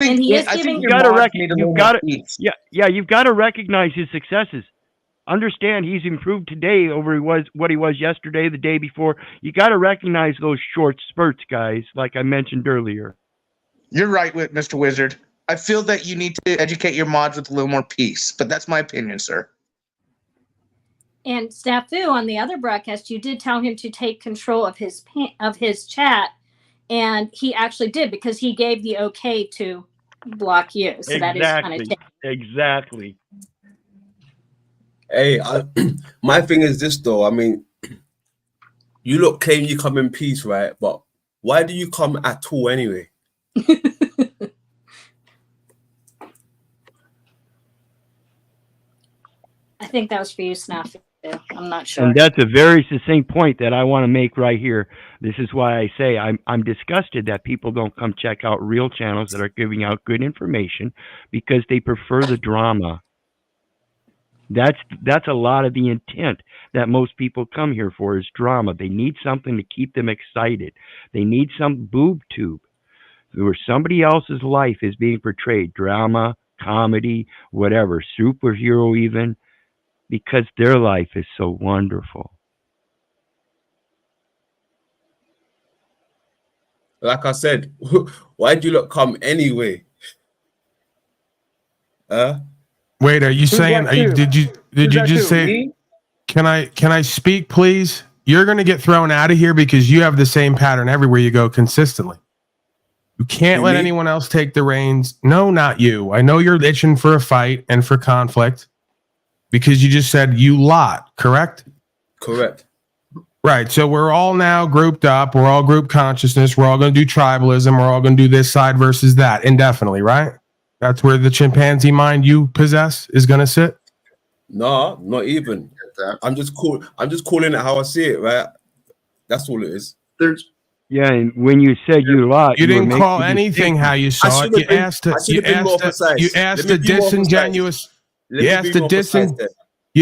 And he is I think giving. your mods need a little more peace. You've got to recognize his successes. Understand he's improved today over what he was yesterday, the day before. You got to recognize those short spurts, guys, like I mentioned earlier. You're right, Mr. Wizard. I feel that you need to educate your mods with a little more peace, but that's my opinion, sir. And Snafu, on the other broadcast, you did tell him to take control of his chat, and he actually did, because he gave the okay to block you. So exactly. That is kind of exactly. Hey, my thing is this though. I mean, you look claim you come in peace, right? But why do you come at all anyway? I think that was for you, Snafu. I'm not sure. And that's a very succinct point that I want to make right here. This is why I say I'm disgusted that people don't come check out real channels that are giving out good information, because they prefer the drama. That's a lot of the intent that most people come here for, is drama. They need something to keep them excited. They need some boob tube where somebody else's life is being portrayed, drama, comedy, whatever, superhero even, because their life is so wonderful. Like I said, why do you not come anyway? Wait, are you saying? Did you just say? Me? Can I speak, please? You're going to get thrown out of here because you have the same pattern everywhere you go consistently. You can't let anyone else take the reins. No, not you. I know you're itching for a fight and for conflict because you just said you lot, correct? Correct. Right. So we're all now grouped up. We're all group consciousness. We're all going to do tribalism. We're all going to do this side versus that indefinitely, right? That's where the chimpanzee mind you possess is going to sit. No, not even. I'm just calling it how I see it, right? That's all it is. Yeah, and when you said you lot, you didn't call anything how you saw it. You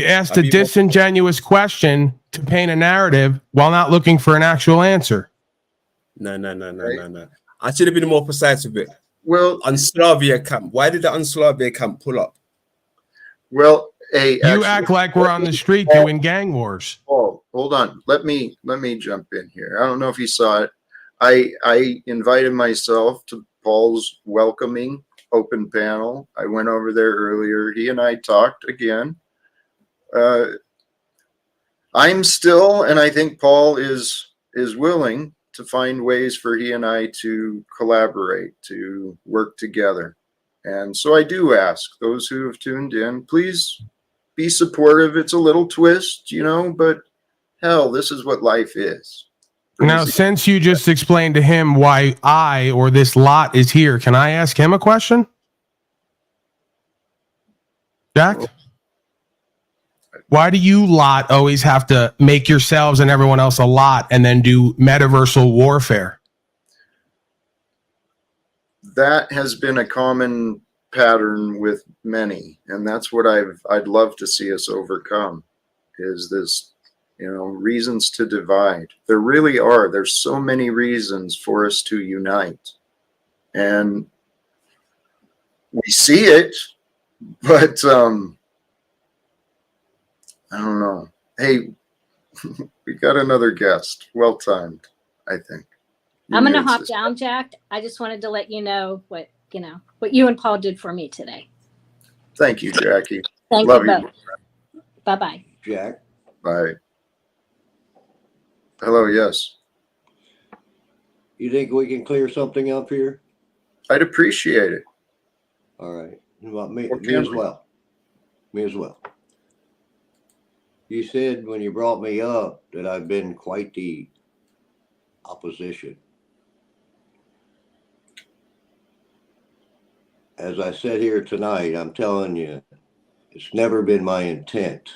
asked a disingenuous question to paint a narrative while not looking for an actual answer. No. I should have been more precise with it. Well, Unslavia camp. Why did the Unslavia camp pull up? Well, you act like we're on the street doing gang wars. Oh, hold on. Let me jump in here. I don't know if you saw it. I invited myself to Paul's welcoming open panel. I went over there earlier. He and I talked again. I'm still, and I think Paul is willing to find ways for he and I to collaborate, to work together. And so I do ask those who have tuned in, please be supportive. It's a little twist, but hell, this is what life is. Now, since you just explained to him why I or this lot is here, can I ask him a question? Jack? Why do you lot always have to make yourselves and everyone else a lot and then do metaversal warfare? That has been a common pattern with many, and that's what I'd love to see us overcome, is this, reasons to divide. There really are. There's so many reasons for us to unite. And we see it, but I don't know. Hey, we got another guest. Well timed, I think. I'm going to hop down, Jack. I just wanted to let you know what you and Paul did for me today. Thank you, Jackie. Love you both. Bye-bye. Jack. Bye. Hello, yes. You think we can clear something up here? I'd appreciate it. All right. Well, me as well. Me as well. You said when you brought me up that I've been quite the opposition. As I said here tonight, I'm telling you, it's never been my intent.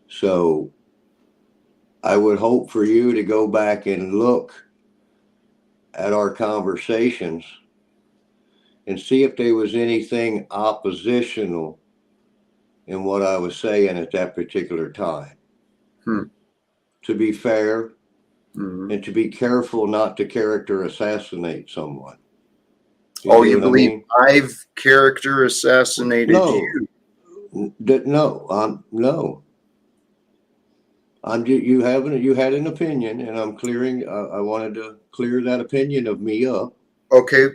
So I would hope for you to go back and look at our conversations and see if there was anything oppositional in what I was saying at that particular time. To be fair, and to be careful not to character assassinate someone. Oh, see you what I believe mean? I've character assassinated No. you? No. You had an opinion, and I'm clearing. I wanted to clear that opinion of me up. Okay.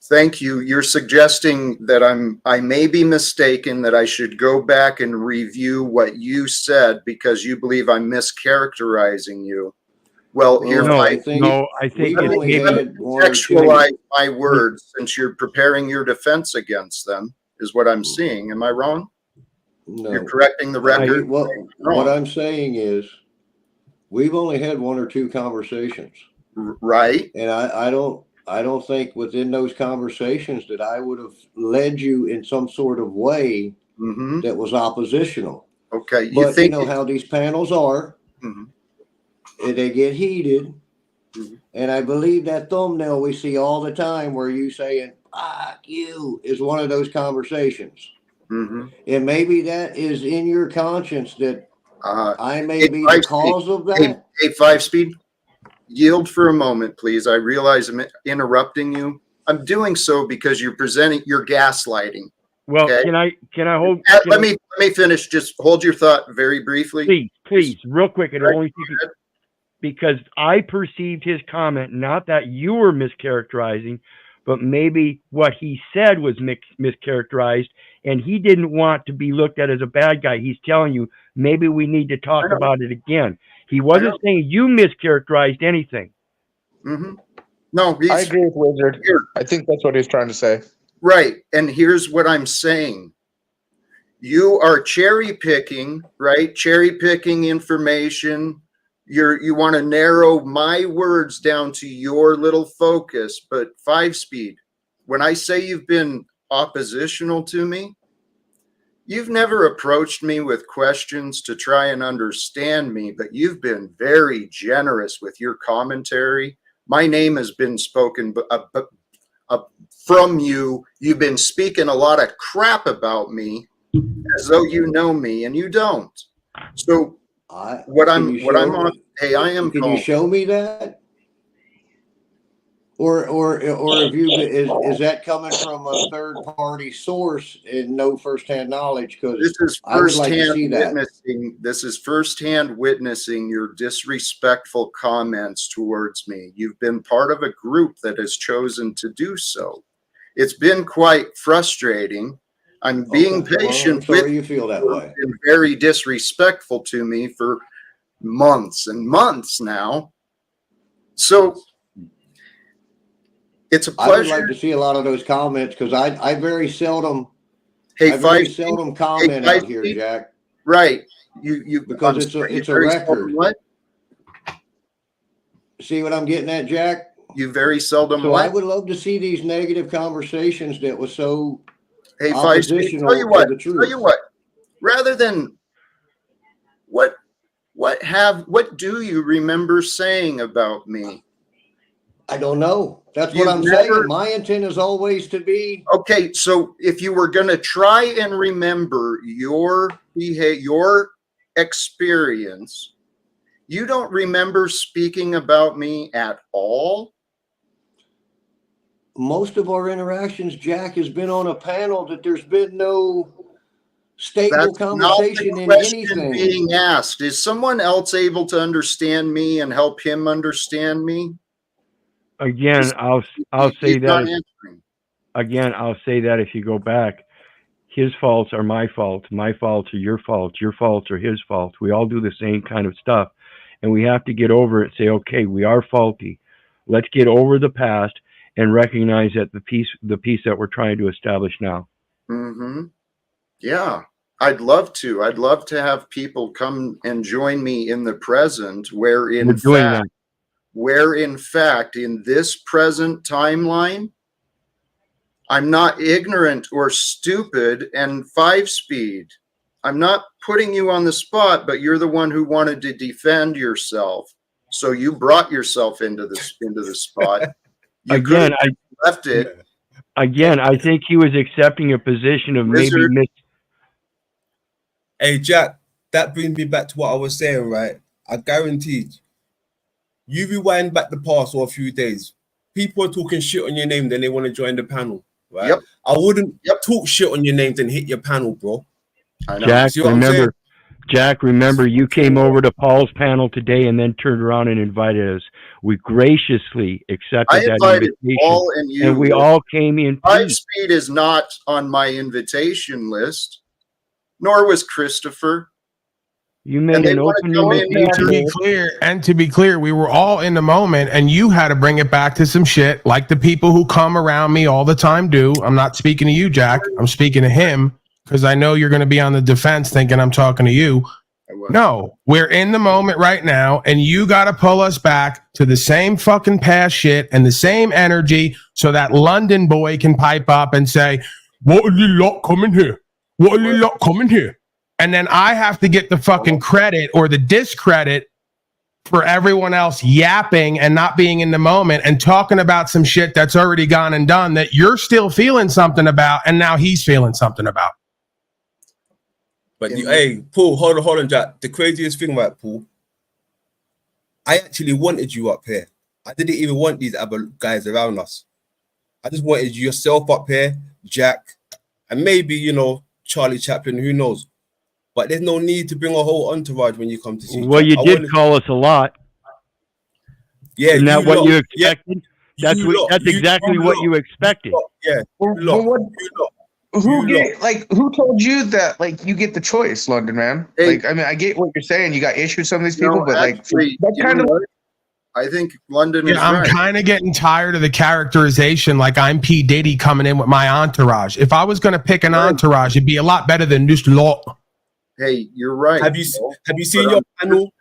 Thank you. You're suggesting that I may be mistaken, that I should go back and review what you said because you believe I'm mischaracterizing you. Well, here, No, I think I think we've it's only maybe had one or two. contextualize my words since you're preparing your defense against them, is what I'm seeing. Am I wrong? No. You're correcting the record. What I'm saying is, we've only had one or two conversations, Right. and I don't think within those conversations that I would have led you in some sort of way Mm-hmm. that was oppositional. Okay. But you know how these panels are. Mm-hmm. They get heated. Mm-hmm. And I believe that thumbnail we see all the time where you saying, fuck you, is one of those conversations. Mm-hmm. And maybe that is in your conscience that I may be the cause of that. Hey, 5-Speed, yield for a moment, please. I realize I'm interrupting you. I'm doing so because you're gaslighting. well. Okay. Can I hold? Let me finish. Just hold your thought very briefly. Please, real quick. And Right. only because I perceived his comment, not that you were mischaracterizing, but maybe what he said was mischaracterized, and he didn't want to be looked at as a bad guy. He's telling you maybe we need to talk about it again. He wasn't saying you mischaracterized anything. Mm-hmm. No, I agree with Wizard. Here. I think that's what he's trying to say. Right. And here's what I'm saying. You are cherry picking, right? Cherry picking information. You want to narrow my words down to your little focus. But 5-Speed, when I say you've been oppositional to me, you've never approached me with questions to try and understand me, but you've been very generous with your commentary. My name has been spoken from you. You've been speaking a lot of crap about me as though you know me, and you don't. So I am Can you show me that? Or have you is that coming from a third party source and no firsthand knowledge? Because this is I would like to firsthand see that. witnessing. This is firsthand witnessing your disrespectful comments towards me. You've been part of a group that has chosen to do so. It's been quite frustrating. I'm being patient. Well, I'm sorry you feel that way. Been very disrespectful to me for months and months now. So it's a pleasure. I would like to see a lot of those comments because I very seldom. Hey, comment out here, Jack. Right. You because it's a record. What? See what I'm getting at, Jack? You very seldom. So I would love to see these negative conversations that was so. Hey, oppositional tell you what, to the truth. Tell you what. Rather than what do you remember saying about me? I don't know. That's what I'm saying. My intent is always to be. Okay, so if you were going to try and remember your experience, you don't remember speaking about me at all? Most of our interactions, Jack, has been on a panel that there's been no stable conversation in anything. Being asked, is someone else able to understand me and help him understand me? Again, I'll say that. Again, I'll say that if you go back, his faults are my faults. My faults are your faults. Your faults are his faults. We all do the same kind of stuff, and we have to get over it. And say, okay, we are faulty. Let's get over the past and recognize that the peace that we're trying to establish now. Mm-hmm. Yeah, I'd love to. I'd love to have people come and join me in the present, where in fact, in this present timeline, I'm not ignorant or stupid. And 5-Speed, I'm not putting you on the spot, but you're the one who wanted to defend yourself. So you brought yourself into the spot. Again, I left it. Again, I think he was accepting a position of Wizard. maybe. Hey, Jack, that brings me back to what I was saying, right? I guarantee you rewind back the past or a few days, people are talking shit on your name, then they want to join the panel, right? Yep. I wouldn't talk shit on your name, then hit your panel, bro. I know. Jack, See what I'm saying? remember, you came over to Paul's panel today and then turned around and invited us. We graciously accepted I that invited invitation, Paul and you. and we all came in Five peace. Speed is not on my invitation list, nor was Christopher. You made they an wanna open come in invitation. And to be clear, we were all in the moment, and you had to bring it back to some shit, like the people who come around me all the time do. I'm not speaking to you, Jack. I'm speaking to him because I know you're going to be on the defense, thinking I'm talking to you. No, we're in the moment right now, and you got to pull us back to the same fucking past shit and the same energy, so that London boy can pipe up and say, "What are you lot coming here? What are you lot coming here?" And then I have to get the fucking credit or the discredit for everyone else yapping and not being in the moment and talking about some shit that's already gone and done that you're still feeling something about, and now he's feeling something about. But hey, Paul, hold on, Jack. The craziest thing about Paul, I actually wanted you up here. I didn't even want these other guys around us. I just wanted yourself up here, Jack, and maybe, you know, Charlie Chaplin, who knows. But there's no need to bring a whole entourage when you come to see Well, Jack. you did call us a lot. Yeah, Isn't that what you expected? Yeah, That's exactly what you expected. Yeah, Who told you that, like, you get the choice, London man? Hey. Like, I mean, I get what you're saying. You got issues with some of these people, but actually, like, that kind of. I think London is I'm right. kind of getting tired of the characterization like I'm P. Diddy coming in with my entourage. If I was going to pick an entourage, it'd be a lot better than this lot. Hey, you're right. Have you seen your panel?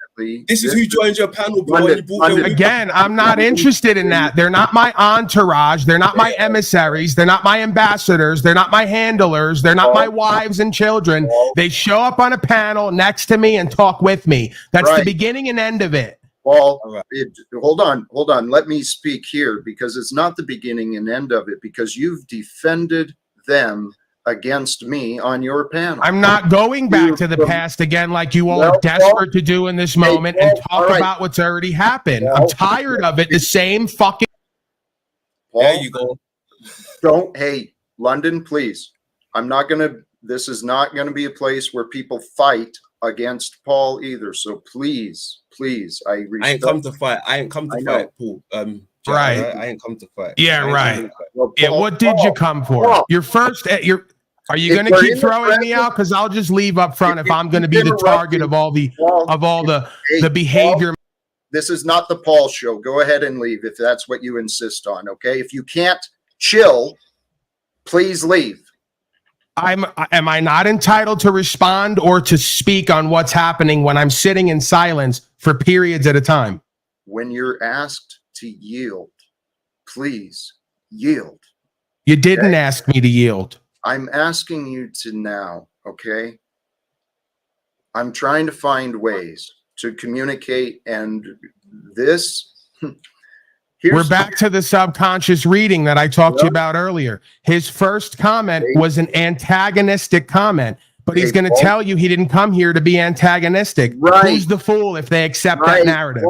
This is who joins your panel, bro. Again, I'm not interested in that. They're not my entourage. They're not my emissaries. They're not my ambassadors. They're not my handlers. They're not my wives and children. They show up on a panel next to me and talk with me. That's the beginning and end of it. Well, hold on. Let me speak here, because it's not the beginning and end of it, because you've defended them against me on your panel. I'm not going back to the past again like you all are desperate to do in this moment and talk about what's already happened. I'm tired of it. The same fucking... There you go. Hey, London, please. This is not going to be a place where people fight against Paul either. So please, I ain't come to fight. I ain't come to fight, Paul. Right. I ain't come to fight. Yeah, right. Yeah, what did you come for? Your first... Are you going to keep throwing me out? Because I'll just leave up front if I'm going to be the target of all the behavior. This is not the Paul show. Go ahead and leave if that's what you insist on. Okay, if you can't chill, please leave. Am I not entitled to respond or to speak on what's happening when I'm sitting in silence for periods at a time? When you're asked to yield, please yield. You didn't ask me to yield. I'm asking you to now, okay? I'm trying to find ways to communicate, and we're back to the subconscious reading that I talked to you about earlier. His first comment was an antagonistic comment, but he's going to tell you he didn't come here to be antagonistic. Right. Who's the fool if they accept that narrative?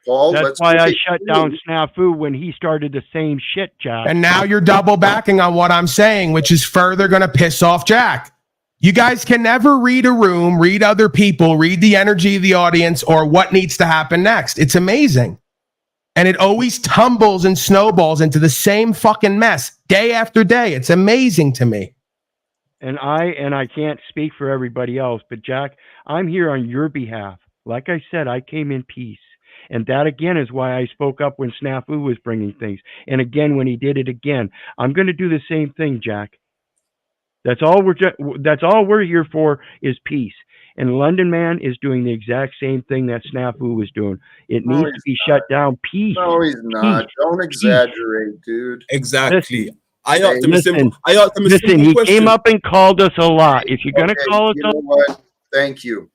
Paul, that's why I shut down Snafu when he started the same shit, Jack. And now you're double backing on what I'm saying, which is further going to piss off Jack. You guys can never read a room, read other people, read the energy of the audience, or what needs to happen next. It's amazing. And it always tumbles and snowballs into the same fucking mess day after day. It's amazing to me. And I can't speak for everybody else, but Jack, I'm here on your behalf. Like I said, I came in peace. And that, again, is why I spoke up when Snafu was bringing things. And again, when he did it again. I'm going to do the same thing, Jack. That's all we're here for is peace. And London Man is doing the exact same thing that Snafu was doing. It needs to be shut down. Peace. No, he's not. Peace. Don't exaggerate, dude. Exactly. Listen, I asked him a simple he question. came up and called us a lot. If you're going to call us you know what? Thank you.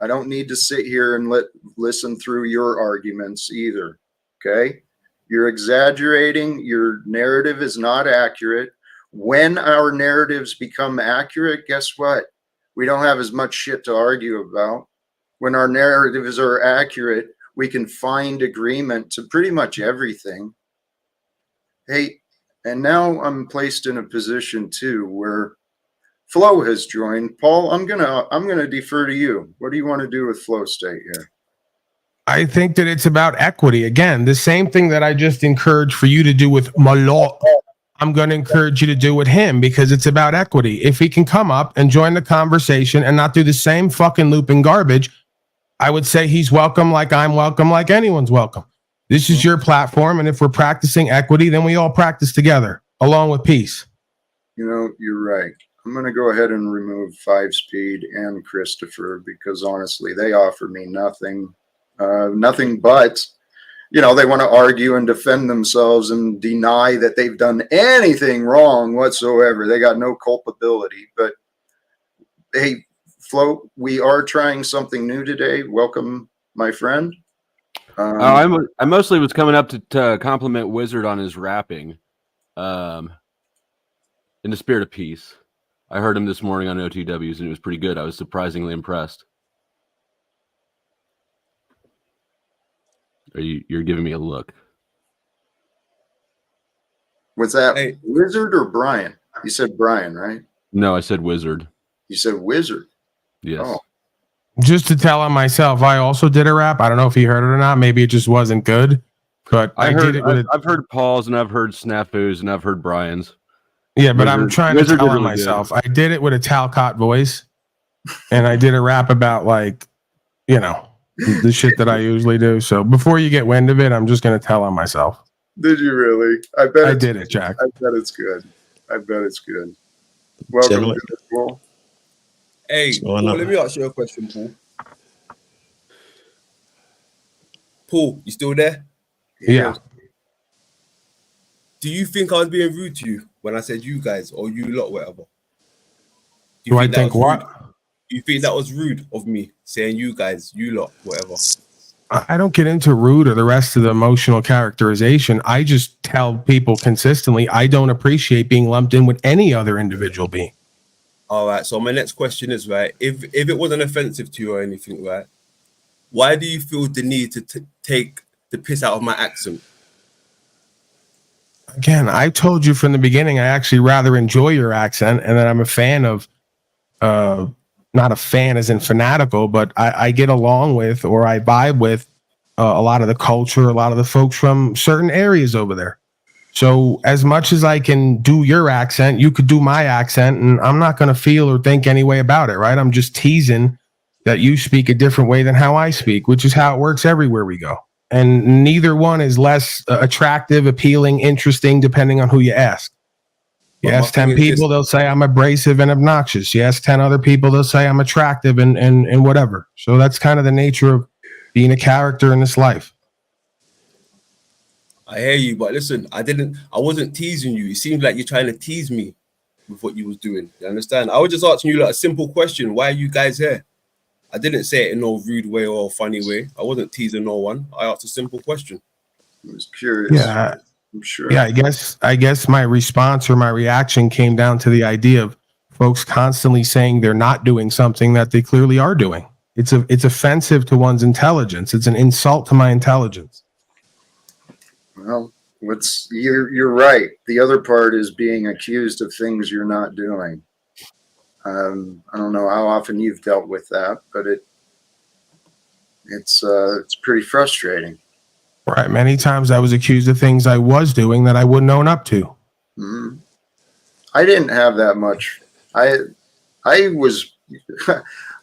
I don't need to sit here and listen through your arguments either. Okay? You're exaggerating. Your narrative is not accurate. When our narratives become accurate, guess what? We don't have as much shit to argue about. When our narratives are accurate, we can find agreement to pretty much everything. Hey, and now I'm placed in a position too where Flo has joined. Paul, I'm gonna defer to you. What do you want to do with Flow State here? I think that it's about equity. Again, the same thing that I just encouraged for you to do with Malot, I'm going to encourage you to do with him because it's about equity. If he can come up and join the conversation and not do the same fucking looping garbage, I would say he's welcome like I'm welcome, like anyone's welcome. This is your platform, and if we're practicing equity, then we all practice together, along with peace. You know, you're right. I'm going to go ahead and remove 5-Speed and Christopher because honestly, they offer me nothing. Nothing but, you know, they want to argue and defend themselves and deny that they've done anything wrong whatsoever. They got no culpability. But hey, Flo, we are trying something new today. Welcome, my friend. I mostly was coming up to compliment Wizard on his rapping, in the spirit of peace. I heard him this morning on OTWs and it was pretty good. I was surprisingly impressed. You're giving me a look. Was that Hey. Wizard or Brian? You said Brian, right? No, I said Wizard. You said Wizard. Yes. Oh. Just to tell on myself, I also did a rap. I don't know if he heard it or not. Maybe it just wasn't good. But I did it with I've heard Paul's and I've heard Snafu's and I've heard Brian's. Yeah, but I'm Wizard- trying Wizard to tell did on really good. myself. I did it with a Talcott voice, and I did a rap about, like, you know, the shit that I usually do. So before you get wind of it, I'm just going to tell on myself. Did you really? I bet I it's did it, Jack. I bet it's good. I bet it's good. Welcome Gentlemen. to the pool. Hey, Paul, going on? let me ask you a question, Paul. Paul, you still there? Yeah. Do you think I was being rude to you when I said you guys or you lot, whatever? Do I that think was what? rude? Do you think that was rude of me saying you guys, you lot, whatever? I don't get into rude or the rest of the emotional characterization. I just tell people consistently I don't appreciate being lumped in with any other individual being. All right. So my next question is, right, if it wasn't offensive to you or anything, right, why do you feel the need to take the piss out of my accent? Again, I told you from the beginning I actually rather enjoy your accent, and that I'm a fan of, not a fan as in fanatical, but I get along with or I vibe with a lot of the culture, a lot of the folks from certain areas over there. So as much as I can do your accent, you could do my accent, and I'm not going to feel or think any way about it, right? I'm just teasing that you speak a different way than how I speak, which is how it works everywhere we go. And neither one is less attractive, appealing, interesting, depending on who you ask. You But my ask 10 thing is people, this- they'll say I'm abrasive and obnoxious. You ask 10 other people, they'll say I'm attractive and whatever. So that's kind of the nature of being a character in this life. I hear you, but listen, I wasn't teasing you. It seems like you're trying to tease me with what you was doing. You understand? I was just asking you like a simple question. Why are you guys here? I didn't say it in no rude way or funny way. I wasn't teasing no one. I asked a simple question. I was curious. Yeah. I'm sure. Yeah, I guess my response or my reaction came down to the idea of folks constantly saying they're not doing something that they clearly are doing. It's offensive to one's intelligence. It's an insult to my intelligence. Well, you're right. The other part is being accused of things you're not doing. I don't know how often you've dealt with that, but it's pretty frustrating. Right. Many times I was accused of things I was doing that I wouldn't own up to. Mm-hmm. I didn't have that much. I was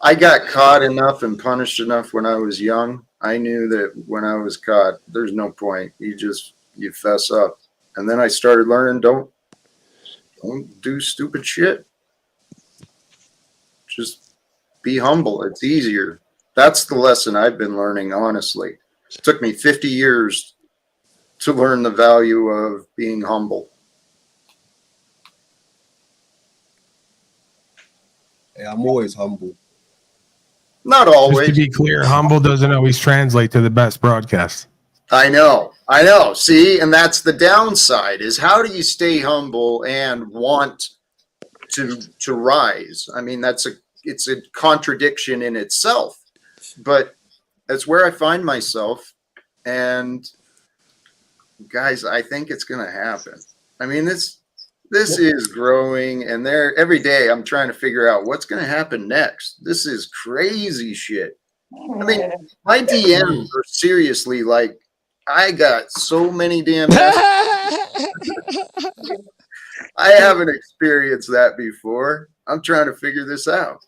I got caught enough and punished enough when I was young. I knew that when I was caught, there's no point. You fess up. And then I started learning don't do stupid shit. Just be humble. It's easier. That's the lesson I've been learning, honestly. It took me 50 years to learn the value of being humble. Yeah, I'm always humble. Not always. Just to be clear, humble doesn't always translate to the best broadcast. I know. See, and that's the downside is how do you stay humble and want to rise? I mean, it's a contradiction in itself, but that's where I find myself. And guys, I think it's going to happen. I mean, this is growing, and every day I'm trying to figure out what's going to happen next. This is crazy shit. I mean, my DMs are seriously like, I got so many damn messages. I haven't experienced that before. I'm trying to figure this out.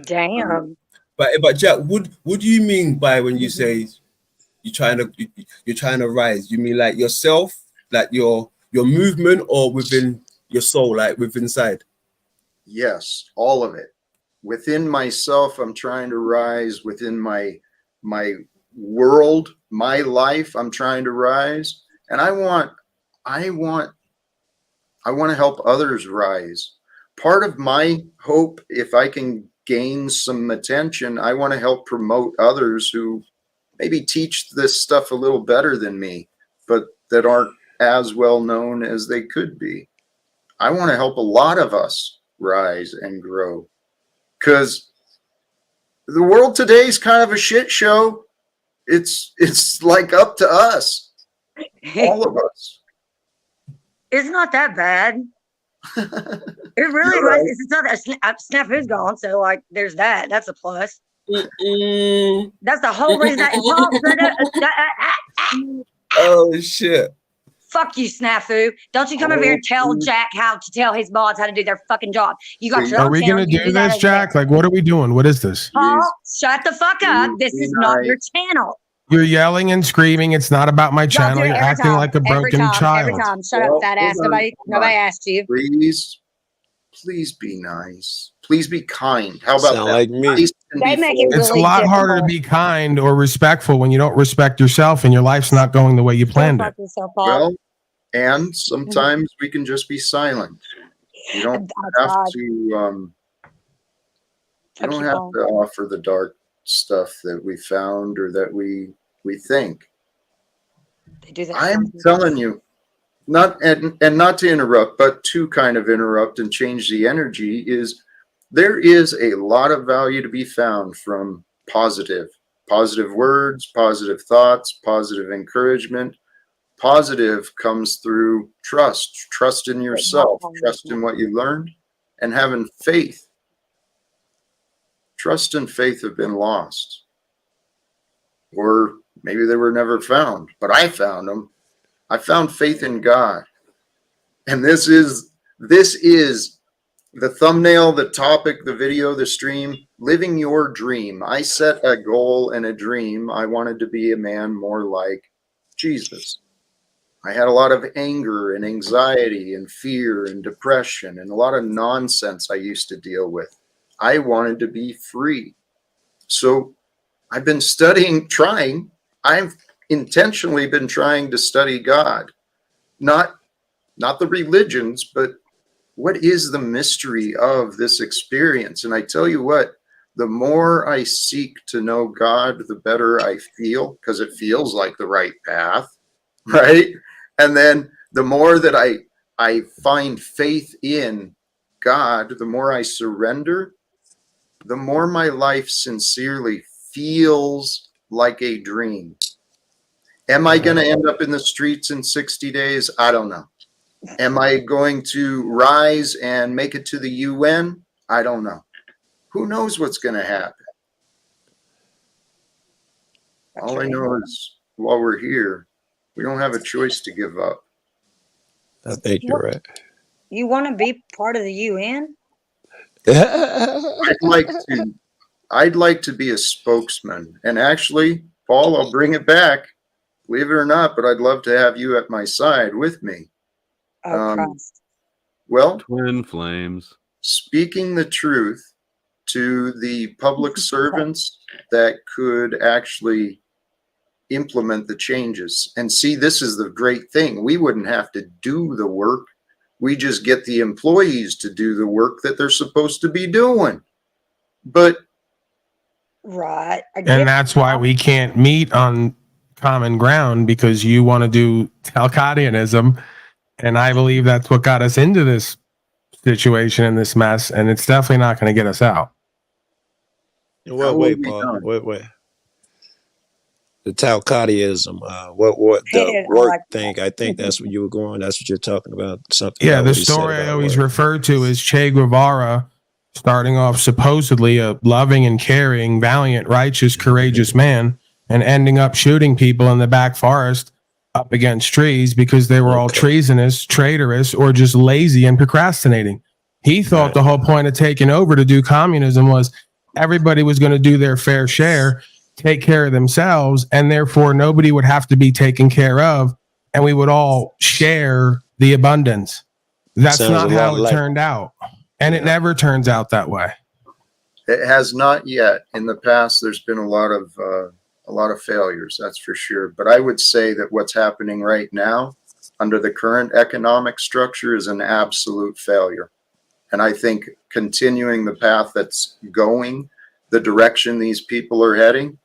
Damn. But Jack, what do you mean by when you say you're trying to rise? You mean like yourself, like your movement, or within your soul, like within inside? Yes, all of it. Within myself, I'm trying to rise. Within my world, my life, I'm trying to rise. And I want to help others rise. Part of my hope, if I can gain some attention, I want to help promote others who maybe teach this stuff a little better than me, but that aren't as well known as they could be. I want to help a lot of us rise and grow, because the world today is kind of a shit show. It's like up to us, all of us. It's not that bad. It really Right. was. It's not that Snafu's gone, so like there's that. That's a plus. That's the whole reason Oh shit. Fuck you, Snafu. Don't you come over here and tell Jack how to tell his mods how to do their fucking job. You got your Are own we channel, going to you do that this, over Jack? there. Like, what are we doing? What is this? Paul, shut the fuck up. This is not your channel. You're yelling and screaming. It's not about my Y'all channel. do it You're every acting time, like a every broken time, child. Every time. Shut Well, up, fat ass. hold on, Nobody asked you. Please be nice. Please be kind. How about Sound that? like me. Nice and They be make it full. It's a really lot harder to difficult. be kind or respectful when you don't respect yourself and your life's not going the way you Go planned fuck it. yourself, Paul. Well, and sometimes we can just be silent. You don't have to you don't have to offer the dark stuff that we found or that we think. They do that. I'm telling you, not to interrupt, but to kind of interrupt and change the energy, is there is a lot of value to be found from positive words, positive thoughts, positive encouragement. Positive comes through trust in yourself, trust in what you learned, and having faith. Trust and faith have been lost, or maybe they were never found, but I found them. I found faith in God. And this is the thumbnail, the topic, the video, the stream, living your dream. I set a goal and a dream. I wanted to be a man more like Jesus. I had a lot of anger and anxiety and fear and depression and a lot of nonsense I used to deal with. I wanted to be free. So I've been I've intentionally been trying to study God. Not the religions, but what is the mystery of this experience? And I tell you what, the more I seek to know God, the better I feel, because it feels like the right path, right? And then the more that I find faith in God, the more I surrender, the more my life sincerely feels like a dream. Am I going to end up in the streets in 60 days? I don't know. Am I going to rise and make it to the UN? I don't know. Who knows what's going to happen? All I know is while we're here, we don't have a choice to give up. I think you're right. You want to be part of the UN? I'd like to be a spokesman. And actually, Paul, I'll bring it back. Believe it or not, but I'd love to have you at my side with me. Oh, Christ. Well, Twin flames. Speaking the truth to the public servants that could actually implement the changes. And see, this is the great thing. We wouldn't have to do the work. We just get the employees to do the work that they're supposed to be doing. But right. And that's why we can't meet on common ground, because you want to do Talcadianism. And I believe that's what got us into this situation and this mess. And it's definitely not going to get us out. Wait, Paul. Wait. the Talcottism, what Hit the it. I work like thing. I think that's what you were going. That's what you're talking about. Something. Yeah, about the what he said story I about always work. refer to is Che Guevara starting off supposedly a loving and caring, valiant, righteous, courageous man, and ending up shooting people in the back forest up against trees because they were all treasonous, traitorous, or just lazy and procrastinating. He thought Right. the whole point of taking over to do communism was everybody was going to do their fair share, take care of themselves, and therefore nobody would have to be taken care of, and we would all share the abundance. That's Sounds not a how lot it like- turned out. And it never turns out that way. It has not yet. In the past, there's been a lot of failures, that's for sure. But I would say that what's happening right now under the current economic structure is an absolute failure. And I think continuing the path that's going, the direction these people are heading,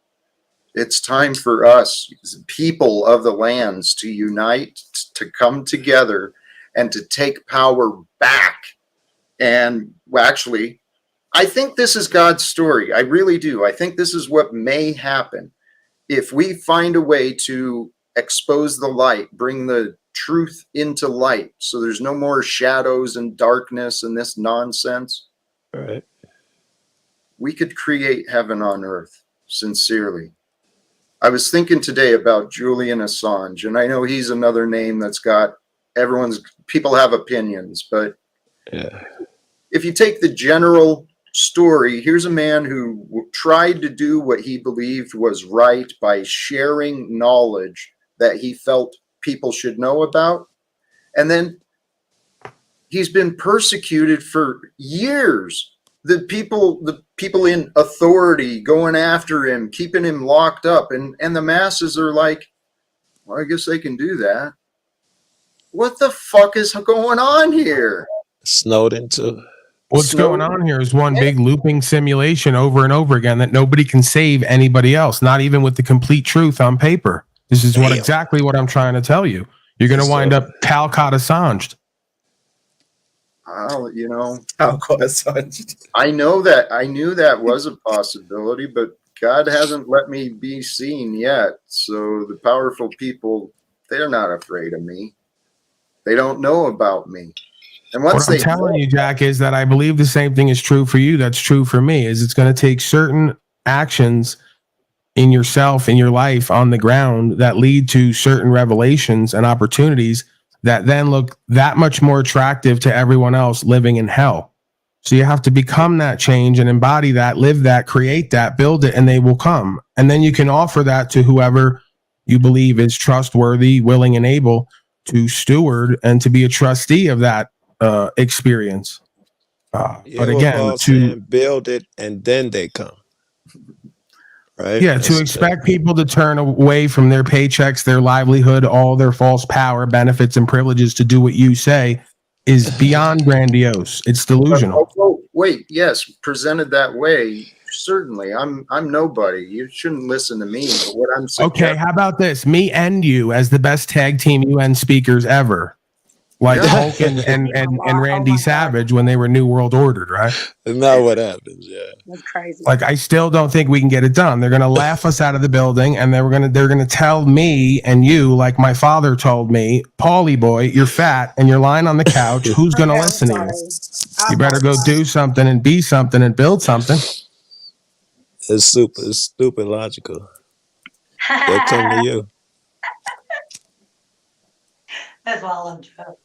it's time for us, people of the lands, to unite, to come together, and to take power back. And actually, I think this is God's story. I really do. I think this is what may happen if we find a way to expose the light, bring the truth into light, so there's no more shadows and darkness and this nonsense. Right. We could create heaven on earth, sincerely. I was thinking today about Julian Assange, and I know he's another name that's got people have opinions, but Yeah. if you take the general story, here's a man who tried to do what he believed was right by sharing knowledge that he felt people should know about. And then he's been persecuted for years. The people in authority going after him, keeping him locked up, and the masses are like, well, I guess they can do that. What the fuck is going on here? Snowden too. What's going on here is one big looping simulation over and over again that nobody can save anybody else, not even with the complete truth on paper. This is exactly what I'm trying to tell you. You're going to wind up Talcott Assanged. Well, you know, Assange. I knew that was a possibility, but God hasn't let me be seen yet. So the powerful people, they're not afraid of me. They don't know about me. And What I'm telling you, Jack, is that I believe the same thing is true for you. That's true for me. Is it's going to take certain actions in yourself, in your life, on the ground that lead to certain revelations and opportunities that then look that much more attractive to everyone else living in hell. So you have to become that change and embody that, live that, create that, build it, and they will come. And then you can offer that to whoever you believe is trustworthy, willing, and able to steward and to be a trustee of that experience. But again, to build it and then they come. Right? Yeah, to expect people to turn away from their paychecks, their livelihood, all their false power, benefits, and privileges to do what you say is beyond grandiose. It's delusional. Oh, wait, yes, presented that way, certainly. I'm nobody. You shouldn't listen to me. But what I'm saying. Okay, how about this? Me and you as the best tag team UN speakers ever. Like Hulk and Randy Savage when they were New World Ordered, right? Isn't that what happens? Yeah. That's crazy. Like I still don't think we can get it done. They're gonna laugh us out of the building, and they're gonna tell me and you, like my father told me, Paulie boy, you're fat and you're lying on the couch. Who's gonna listen to you? You better go do something and be something and build something. It's stupid logical. They'll come to you. That's why I love Joe.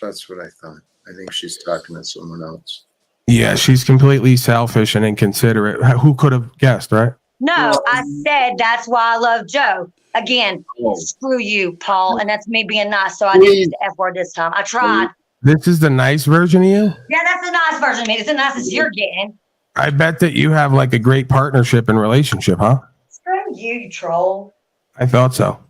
That's what I thought. I think she's talking to someone else. Yeah, she's completely selfish and inconsiderate. Who could have guessed, right? No, I said that's why I love Joe. Again, screw you, Paul. And that's me being nice. So I didn't use the F word this time. I tried. This is the nice version of you? Yeah, that's the nice version of me. It's the nicest you're getting. I bet that you have like a great partnership and relationship, huh? Screw you, you troll. I thought so.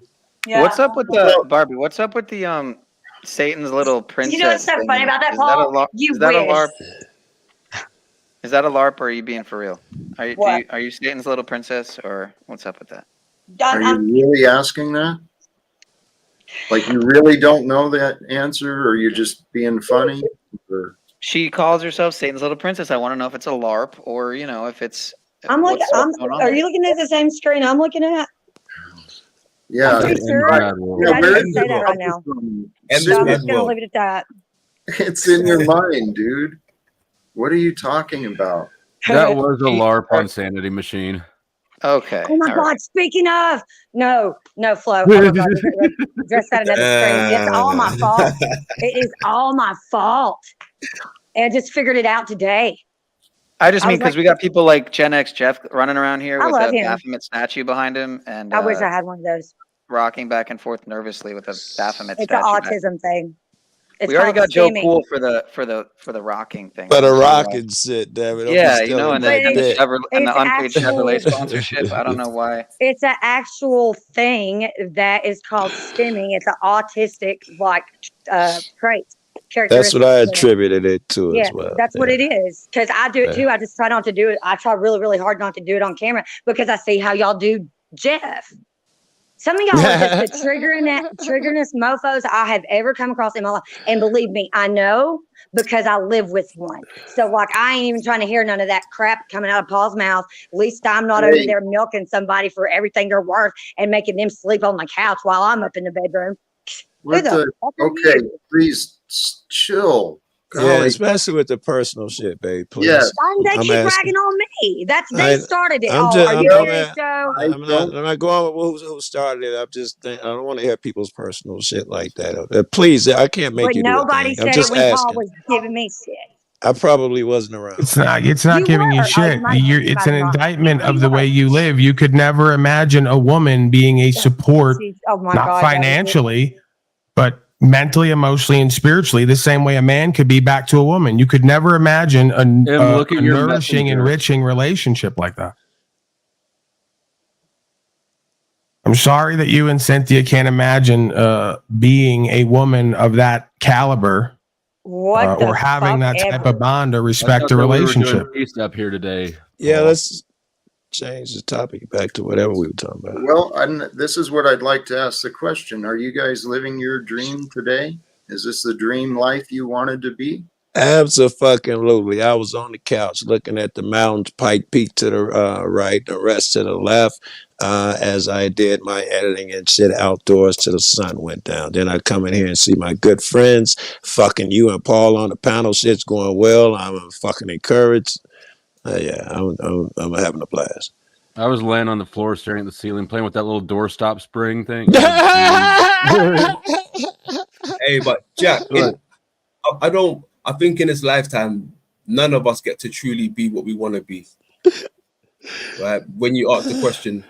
Yeah. What's up with the Barbie? What's up with the Satan's little princess? You know what's so thing? funny about that, Is Paul? that a You is that a wish. LARP? Is that a LARP or are you being for real? What? Are you Satan's little princess or what's up with that? Are you really asking that? Like you really don't know that answer, or you're just being funny? Or? She calls herself Satan's little princess. I want to know if it's a LARP or if it's I'm looking. What's going on Are there? you looking at the same screen I'm looking at? Yeah. I'm pretty sure. Brad But will. I didn't say that right now. And So I'm this just gonna leave it at that. It's in your mind, dude. What are you talking about? That was a LARP on Sanity Machine. Okay. Oh my all God! right. Speaking of, no, Flo. Oh my God, just got another screen. It's all my fault. It is all my fault. And I just figured it out today. I just I mean was because like, we got people like Gen X Jeff running around here I with love a him. Baphomet statue behind him and I wish I had one of those. rocking back and forth nervously with a Baphomet It's an statue. back. autism thing. It's We already called got Joe stimming. Cool for the rocking thing. For the So, rocking shit, damn it. Don't be yeah, you stealing know, and But that the bit. and the unpaid it's Chevrolet actual. sponsorship. I don't know why. It's an actual thing that is called stimming. It's an autistic trait. That's what I Characteristic. attributed it to Yeah, as well. that's what Yeah. it is. Because I do it too. I just try not to do it. I try really, really hard not to do it on camera because I see how y'all do Jeff. Some of y'all are just the triggeringest mofos I have ever come across in my life. And believe me, I know because I live with one. So like I ain't even trying to hear none of that crap coming out of Paul's mouth. At least I'm not over there milking somebody for everything they're worth and making them sleep on the couch while I'm up in the bedroom. Okay, please chill. Yeah, Golly. especially with the personal shit, babe. Please. Yes. They I'm keep asking. ragging on me. They started it. I'm Oh, just, are I'm, you I'm, serious, at- Joe? I'm not going with who started it. I don't want to hear people's personal shit like that. Please, I can't make But you do a nobody thing. I'm said it just when Paul asking. was giving me shit. I probably wasn't around. It's not You giving you were. shit. Oh, you It's might an have not. indictment No, of you the were. way you live. You could never imagine a woman being a support, Oh my not God, that was it. financially, but mentally, emotionally, and spiritually, the same way a man could be back to a woman. You could never imagine a look at your nourishing, messenger. enriching relationship like that. I'm sorry that you and Cynthia can't imagine being a woman of that caliber What or the having fuck that type ever. of bond or I respect thought a that we were relationship. doing peace up here today. Yeah, Paul. let's change the topic back to whatever we were talking about. Well, this is what I'd like to ask the question. Are you guys living your dream today? Is this the dream life you wanted to be? Absolutely. I was on the couch looking at the mountains, Pike Peak to the right, the rest to the left, as I did my editing and shit outdoors till the sun went down. Then I come in here and see my good friends, fucking you and Paul on the panel. Shit's going well. I'm fucking encouraged. Yeah, I'm having a blast. I was laying on the floor staring at the ceiling, playing with that little doorstop spring thing. Hey, but Jack, I think in this lifetime, none of us get to truly be what we want to be. Right? When you ask the question,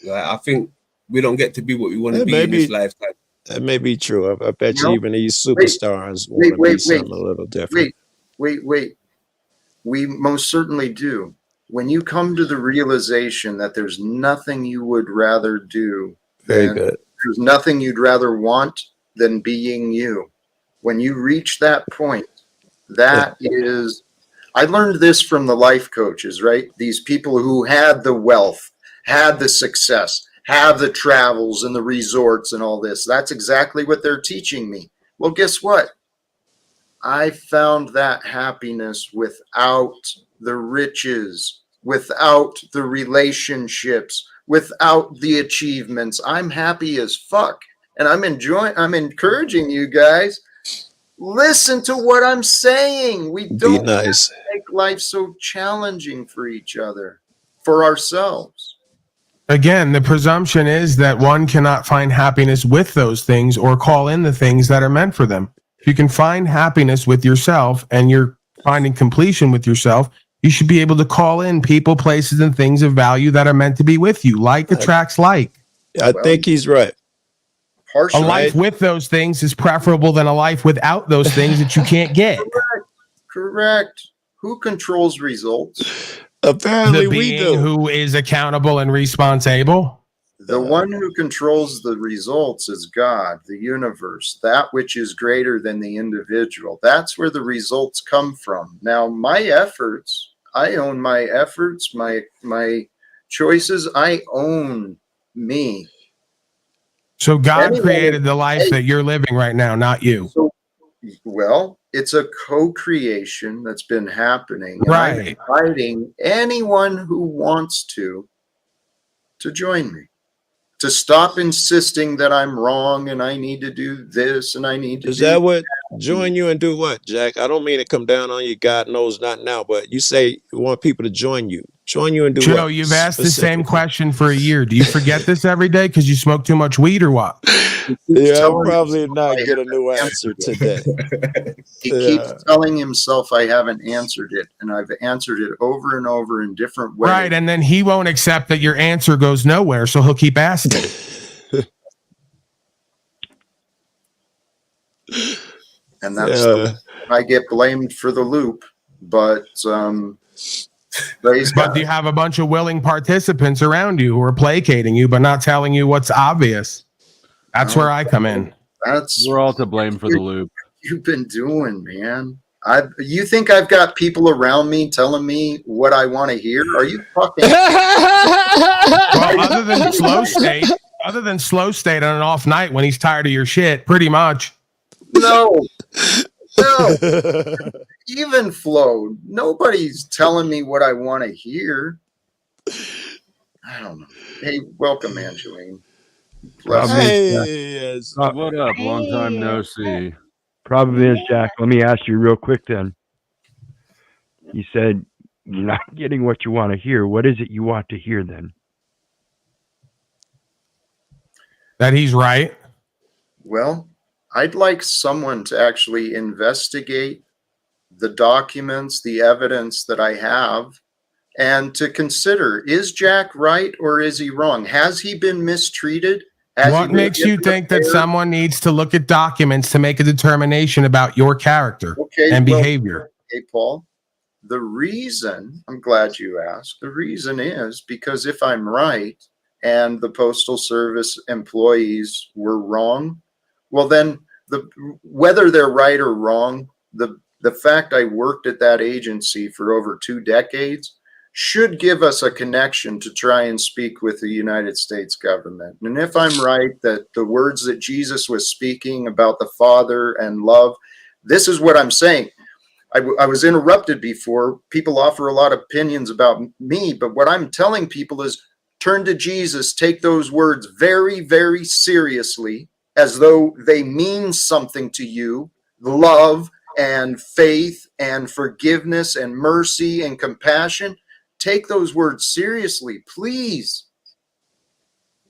right, I think we don't get to be what we want to be in this lifetime. That may be true. I bet you even these superstars want to be something a little different. Wait. We most certainly do. When you come to the realization that there's nothing you would rather do, Very good. There's nothing you'd rather want than being you. When you reach that point, that is, I learned this from the life coaches, right? These people who had the wealth, had the success, have the travels and the resorts and all this. That's exactly what they're teaching me. Well, guess what? I found that happiness without the riches, without the relationships, without the achievements. I'm happy as fuck. And I'm encouraging you guys, listen to what I'm saying. We don't have to make life so challenging for each other, for ourselves. Again, the presumption is that one cannot find happiness with those things or call in the things that are meant for them. If you can find happiness with yourself and you're finding completion with yourself, you should be able to call in people, places, and things of value that are meant to be with you. Like attracts like. I think he's right. A life with those things is preferable than a life without those things that you can't get. Correct. Who controls results? Apparently the being who is accountable and responsible. The one who controls the results is God, the universe, that which is greater than the individual. That's where the results come from. Now, my efforts, I own my efforts, my choices. I own me. So God created the life that you're living right now, not you. Well, it's a co-creation that's been happening. And I'm Right. inviting anyone who wants to join me. To stop insisting that I'm wrong and I need to do this and I need to Is do that what? Join you and do what, Jack? I don't mean to come down on you. God knows not now, but you say you want people to join you. Join you and do Joe, what? you've asked the same specifically? question for a year. Do you forget this every day because you smoke too much weed or what? Yeah, I'll telling probably himself not I get a haven't new answered answer it. today. He Yeah. keeps telling himself I haven't answered it, and I've answered it over and over in different ways. Right. And then he won't accept that your answer goes nowhere, so he'll keep asking. And that's Yeah. I get blamed for the loop, but praise But God. do you have a bunch of willing participants around you who are placating you but not telling you what's obvious? That's No, where I come in. That's We're all to blame for the loop. you've been doing, man. You think I've got people around me telling me what I want to hear? Are you fucking? Well, other than slow state on an off night when he's tired of your shit, pretty much. No. Even Flo. Nobody's telling me what I want to hear. I don't know. Hey, welcome, Angeline. Bless you. Hey, yes. What up? Long time no see. Problem is, Jack, let me ask you real quick then. You said you're not getting what you want to hear. What is it you want to hear then? That he's right. Well, I'd like someone to actually investigate the documents, the evidence that I have, and to consider, is Jack right or is he wrong? Has he been mistreated? What makes you think that someone needs to look at documents to make a determination about your character and behavior? Okay, Paul. The reason, I'm glad you asked, the reason is because if I'm right and the Postal Service employees were wrong, well then, whether they're right or wrong, the fact I worked at that agency for over 2 decades should give us a connection to try and speak with the United States government. And if I'm right that the words that Jesus was speaking about the Father and love, this is what I'm saying. I was interrupted before. People offer a lot of opinions about me, but what I'm telling people is turn to Jesus, take those words very, very seriously as though they mean something to you. Love and faith and forgiveness and mercy and compassion. Take those words seriously, please.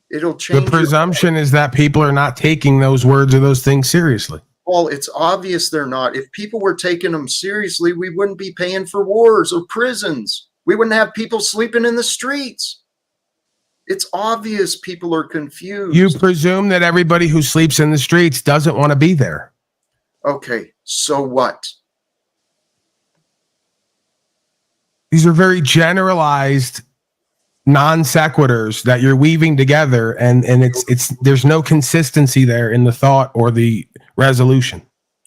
It'll change. The presumption is that people are not taking those words or those things seriously. Well, it's obvious they're not. If people were taking them seriously, we wouldn't be paying for wars or prisons. We wouldn't have people sleeping in the streets. It's obvious people are confused. You presume that everybody who sleeps in the streets doesn't want to be there. Okay, so what? These are very generalized non sequiturs that you're weaving together, and it's there's no consistency there in the thought or the resolution.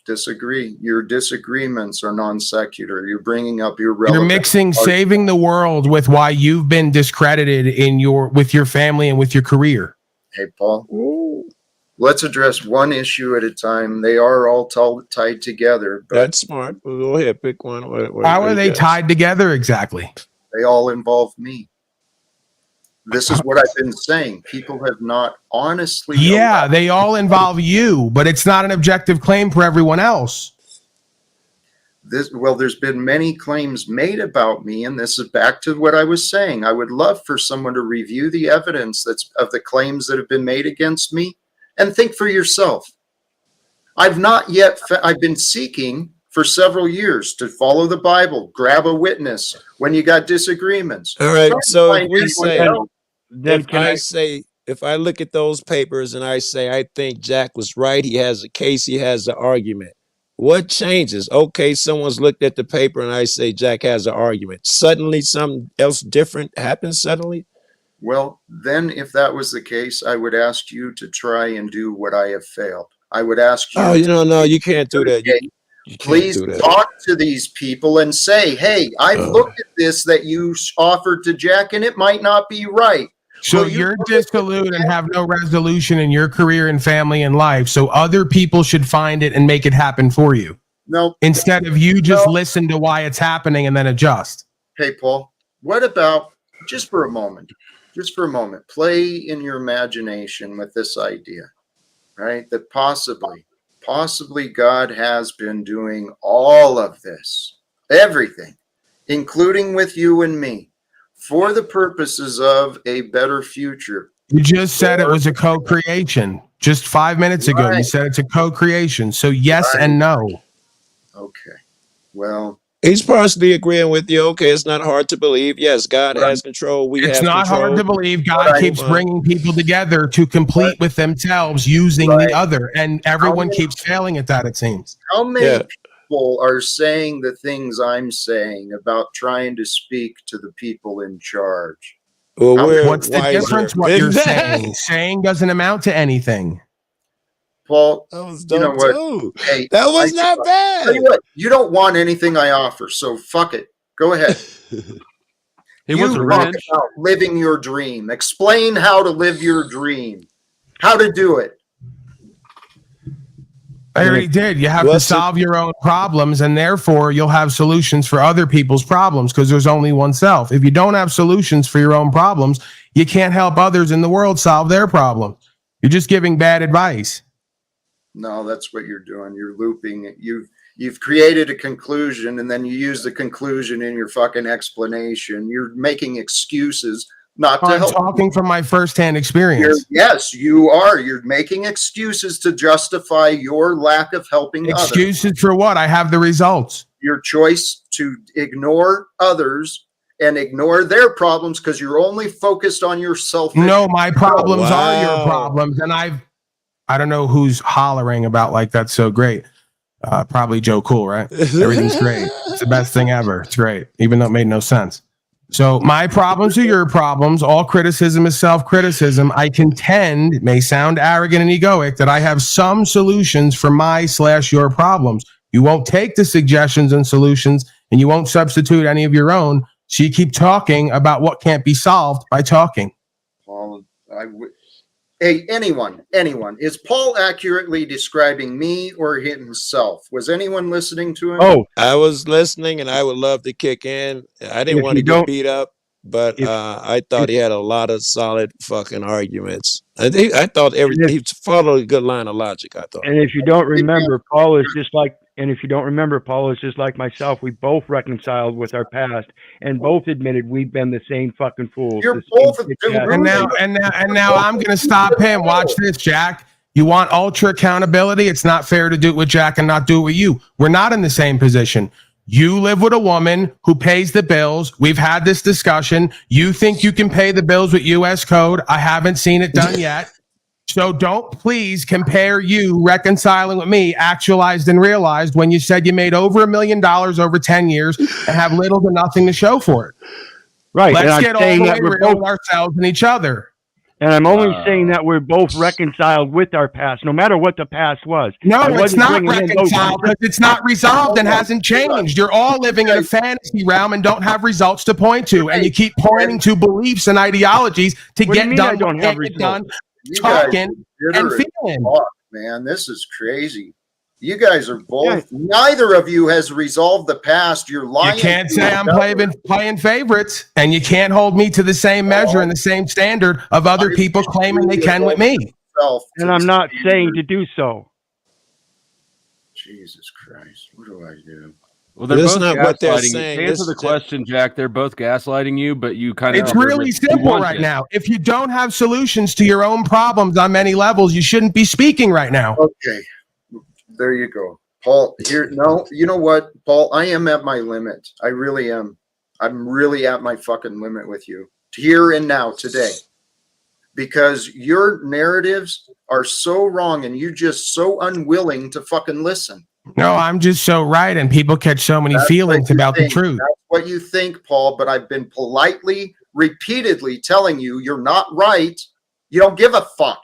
Disagree. Your disagreements are non secular. You're bringing up irrelevant. You're mixing saving the world with why you've been discredited with your family and with your career. Hey, Paul. Let's address one issue at a time. They are all tied together. But that's smart. Well, go ahead, pick one. How are they tied together exactly? They all involve me. This is what I've been saying. People have not honestly. Yeah, they all involve you, but it's not an objective claim for everyone else. There's been many claims made about me, and this is back to what I was saying. I would love for someone to review the evidence that's of the claims that have been made against me and think for yourself. I've been seeking for several years to follow the Bible, grab a witness when you got disagreements. All right, so if we say, if I look at those papers and I say, I think Jack was right, he has a case, he has an argument. What changes? Okay, someone's looked at the paper and I say Jack has an argument. Suddenly something else different happens suddenly? Well, then if that was the case, I would ask you to try and do what I have failed. I would ask you. Oh, no, you can't do that. Please talk to these people and say, hey, I've looked at this that you offered to Jack and it might not be right. So Well, you're dissolute and have no resolution in your career and family and life. So other people should find it and make it happen for you. No. Instead of you just listen to why it's happening and then adjust. Hey, Paul, what about just for a moment, play in your imagination with this idea, right? That possibly God has been doing all of this, everything, including with you and me, for the purposes of a better future. You just said it was a co-creation. Just 5 minutes ago, you said it's a co-creation. So yes and no. Okay. Well, He's partially agreeing with you. Okay, it's not hard to believe. Yes, God has control. We It's have not control. hard to believe. God keeps bringing people together to complete with themselves using the other, and everyone keeps failing at that, it seems. how many people are saying the things I'm saying about trying to speak to the people in charge? Well, what's the difference? What you're saying? Saying doesn't amount to anything. Paul, that was you know what? too. Hey, That was not bad. Tell you what, you don't want anything I offer, so fuck it. Go ahead. He wants You revenge. talk about living your dream. Explain how to live your dream. How to do it. I already did. You have to solve your own problems, and therefore you'll have solutions for other people's problems because there's only oneself. If you don't have solutions for your own problems, you can't help others in the world solve their problems. You're just giving bad advice. No, that's what you're doing. You're looping it. You've created a conclusion, and then you use the conclusion in your fucking explanation. You're making excuses not to help. I'm talking from my firsthand experience. Yes, you are. You're making excuses to justify your lack of helping Excuses others. for what? I have the results. Your choice to ignore others and ignore their problems because you're only focused on yourself. No, my problems are your problems, and I don't know who's hollering about like that's so great. Probably Joe Cool, right? Everything's great. It's the best thing ever. It's great, even though it made no sense. So my problems are your problems. All criticism is self-criticism. I contend, it may sound arrogant and egoic, that I have some solutions for my/your problems. You won't take the suggestions and solutions, and you won't substitute any of your own. So you keep talking about what can't be solved by talking. Paul, hey, anyone, is Paul accurately describing me or himself? Was anyone listening to him? Oh, I was listening, and I would love to kick in. I didn't want to get beat up, but I thought he had a lot of solid fucking arguments. I thought he followed a good line of logic. I thought. And if you don't remember, Paul is just like myself. We both reconciled with our past and both admitted we've been the same fucking fools. You're both and now I'm going to stop him. Watch this, Jack. You want ultra accountability? It's not fair to do it with Jack and not do it with you. We're not in the same position. You live with a woman who pays the bills. We've had this discussion. You think you can pay the bills with US code. I haven't seen it done yet. So don't please compare you reconciling with me, actualized and realized, when you said you made over $1 million over 10 years and have little to nothing to show for it. Right. Let's get all the way real with ourselves and each other. And I'm only saying that we're both reconciled with our past, no matter what the past was. No, it's not reconciled because it's not resolved and hasn't changed. You're all living in a fantasy realm and don't have results to point to. And you keep pointing to beliefs and ideologies to get done what can't get done, talking and feeling. Man, this is crazy. You guys are both, neither of you has resolved the past. You're lying. You can't say I'm playing favorites, and you can't hold me to the same measure and the same standard of other people claiming they can with me. And I'm not saying to do so. Jesus Christ, what do I do? Well, they're both not what they're saying. To answer the question, Jack, they're both gaslighting you, but you kind of. It's really simple right now. If you don't have solutions to your own problems on many levels, you shouldn't be speaking right now. Okay. There you go, Paul. Here, no, you know what, Paul? I am at my limit. I really am. I'm really at my fucking limit with you here and now today, because your narratives are so wrong and you're just so unwilling to fucking listen. No, I'm just so right, and people catch so many feelings about the truth. That's what you think, Paul. But I've been politely, repeatedly telling you you're not right. You don't give a fuck.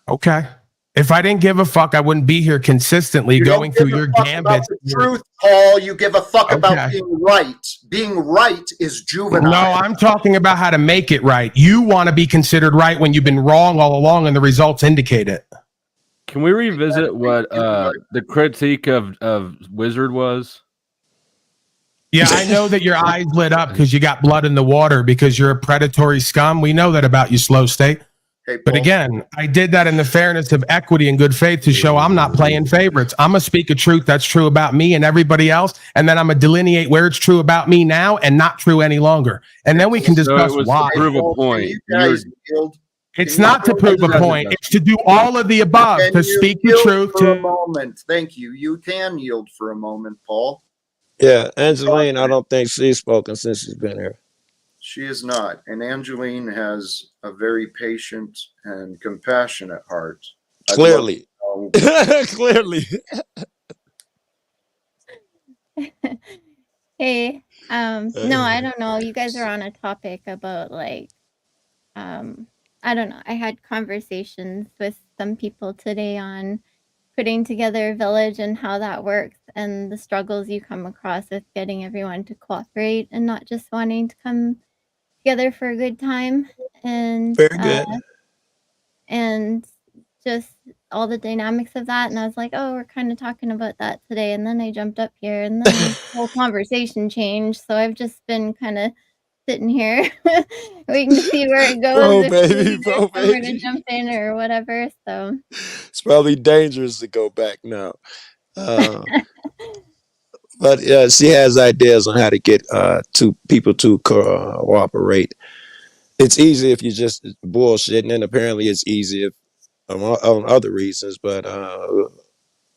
Okay. If I didn't give a fuck, I wouldn't be here consistently You going don't through give a your fuck gambits. about the truth, Paul. You give a fuck about Okay. being right. Being right is juvenile. No, I'm talking about how to make it right. You want to be considered right when you've been wrong all along and the results indicate it. Can we revisit what the critique of Wizard was? Yeah, I know that your eyes lit up because you got blood in the water because you're a predatory scum. We know that about you, Slow State. Hey, But Paul. again, I did that in the fairness of equity and good faith to show I'm not playing favorites. I'm going to speak a truth that's true about me and everybody else. And then I'm going to delineate where it's true about me now and not true any longer. And then we can discuss it was why. to prove a Paul, can point. you guys yield? It's Can you not to yield? prove a point. It's to do all of the above, Can to you speak the yield truth. for a To moment? Thank you. You can yield for a moment, Paul. Yeah, Angeline, I don't think she's spoken since she's been here. She is not. And Angeline has a very patient and compassionate heart. I'd love Clearly. to know- Clearly. Hey, no, I don't know. You guys are on a topic about like, I don't know. I had conversations with some people today on putting together a village and how that works and the struggles you come across with getting everyone to cooperate and not just wanting to come together for a good time and Very good. and just all the dynamics of that. And I was like, oh, we're kind of talking about that today. And then I jumped up here and then the whole conversation changed. So I've just been kind of sitting here waiting to see where it goes. Bro, If baby, there's bro, somewhere to baby. jump in or whatever. So It's probably dangerous to go back now. But she has ideas on how to get two people to cooperate. It's easy if you just bullshitting, and apparently it's easy if, on other reasons. But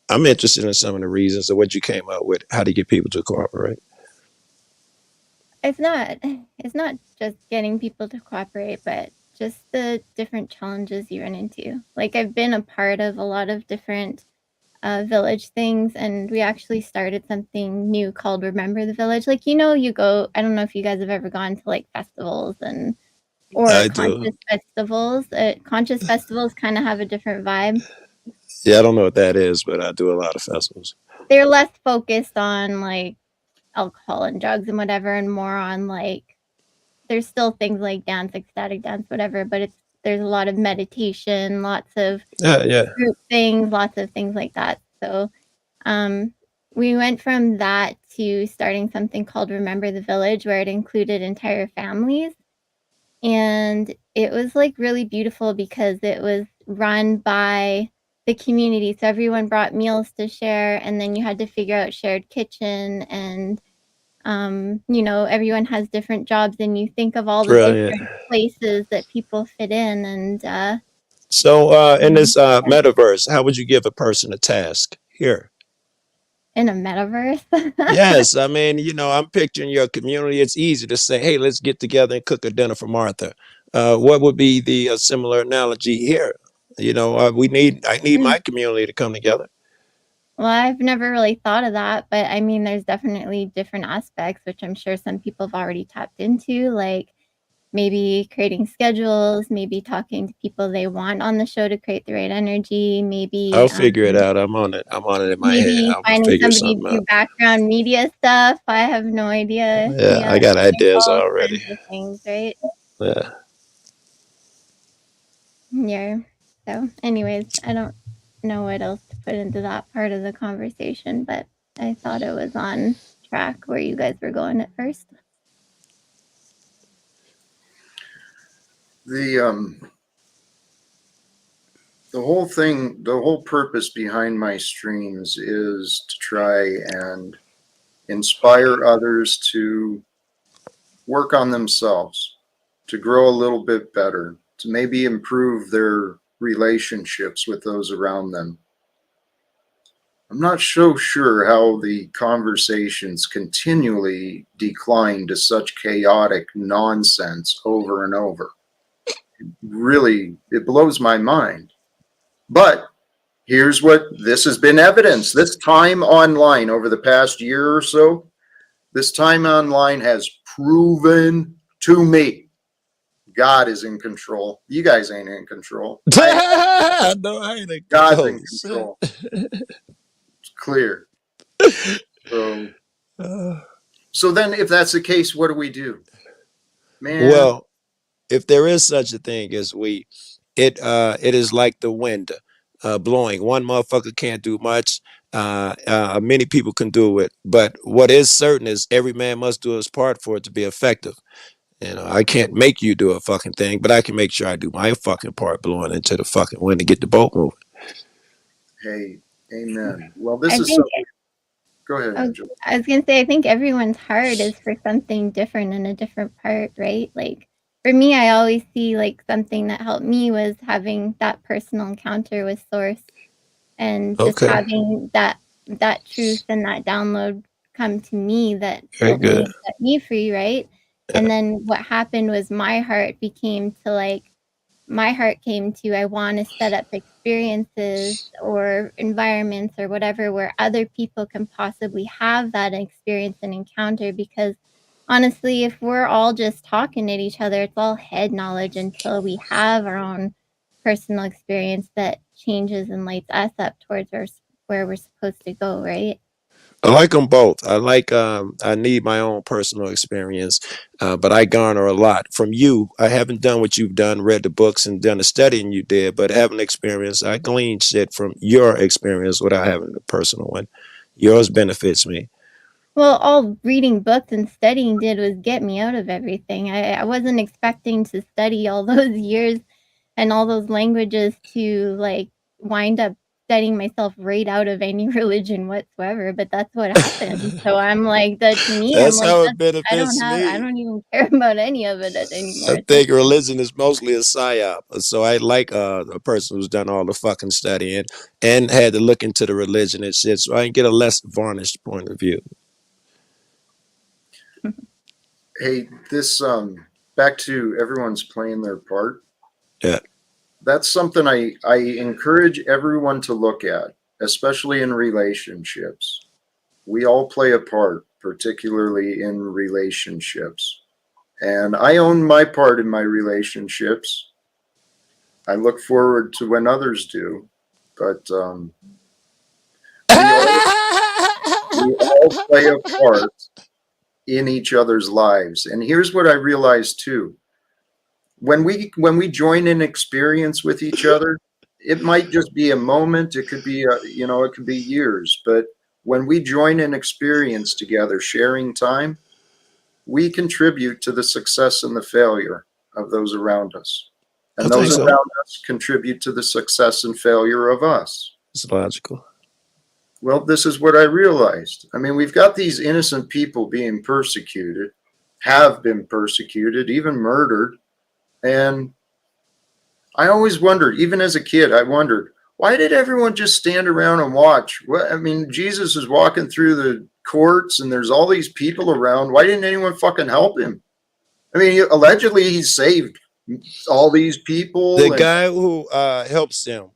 I'm interested in some of the reasons of what you came up with, how to get people to cooperate. it's not just getting people to cooperate, but just the different challenges you run into. Like I've been a part of a lot of different village things, and we actually started something new called Remember the Village. Like, you know, you go, I don't know if you guys have ever gone to like festivals or I conscious do. festivals. Conscious festivals kind of have a different vibe. Yeah, I don't know what that is, but I do a lot of festivals. They're less focused on like alcohol and drugs and whatever, and more on like, there's still things like dance, ecstatic dance, whatever, but there's a lot of meditation, lots of group things, lots of things like that. So we went from that to starting something called Remember the Village, where it included entire families. And it was like really beautiful because it was run by the community. So everyone brought meals to share, and then you had to figure out shared kitchen, and you know, everyone has different jobs, and you think of all the different places that people fit in. And so in this metaverse, how would you give a person a task here? In a metaverse? Yes, I mean, you know, I'm picturing your community. It's easy to say, hey, let's get together and cook a dinner for Martha. What would be the similar analogy here? You know, I need my community to come together. Well, I've never really thought of that, but I mean, there's definitely different aspects, which I'm sure some people have already tapped into, like maybe creating schedules, maybe talking to people they want on the show to create the right energy, maybe I'll figure it out. I'm on it in my head. maybe I'm gonna finding figure somebody to something do out. background media stuff. I have no idea. Yeah, I got ideas all already. kinds of things, right? Yeah. Yeah. So, anyways, I don't know what else to put into that part of the conversation, but I thought it was on track where you guys were going at first. The whole thing, the whole purpose behind my streams is to try and inspire others to work on themselves, to grow a little bit better, to maybe improve their relationships with those around them. I'm not so sure how the conversations continually decline to such chaotic nonsense over and over. Really, it blows my mind. But here's what this has been evidence. This time online over the past year or so, this time online has proven to me, God is in control. You guys ain't in control. No, I ain't in God's in control. control. It's clear. So then, if that's the case, what do we do, man? Well, if there is such a thing as it is like the wind blowing. One motherfucker can't do much. Many people can do it, but what is certain is every man must do his part for it to be effective. You know, I can't make you do a fucking thing, but I can make sure I do my fucking part blowing into the fucking wind to get the boat moving. Hey, amen. Well, this I is think- something. Go ahead, I Angela. was gonna say, I think everyone's heart is for something different in a different part, right? Like for me, I always see like something that helped me was having that personal encounter with Source, and just Okay. having that truth and that download come to me that Very helped me good. and set me free, right? And then what happened was my heart became to like, my heart came to, I want to set up experiences or environments or whatever where other people can possibly have that experience and encounter. Because honestly, if we're all just talking at each other, it's all head knowledge until we have our own personal experience that changes and lights us up towards where we're supposed to go, right? I like them both. I need my own personal experience, but I garner a lot from you. I haven't done what you've done, read the books and done the studying you did, but having experience, I glean shit from your experience without having a personal one. Yours benefits me. Well, all reading books and studying did was get me out of everything. I wasn't expecting to study all those years and all those languages to like wind up studying myself right out of any religion whatsoever, but that's what happened. So I'm like, that to me, I'm That's like, how it I benefits I me. don't even care about any of it anymore. I think religion is mostly a psyop. So I like a person who's done all the fucking studying and had to look into the religion and shit, so I can get a less varnished point of view. Hey, this back to everyone's playing their part. Yeah. That's something I encourage everyone to look at, especially in relationships. We all play a part, particularly in relationships. And I own my part in my relationships. I look forward to when others do, but we all play a part in each other's lives. And here's what I realized too. When we join in experience with each other, it might just be a moment. It could be it could be years. But when we join in experience together, sharing time, we contribute to the success and the failure of those around us, and those around us contribute to the success and failure of us. It's logical. Well, this is what I realized. I mean, we've got these innocent people being persecuted, have been persecuted, even murdered. And I always wondered, even as a kid, I wondered, why did everyone just stand around and watch? I mean, Jesus is walking through the courts and there's all these people around. Why didn't anyone fucking help him? I mean, allegedly he saved all these people. The guy who helps them,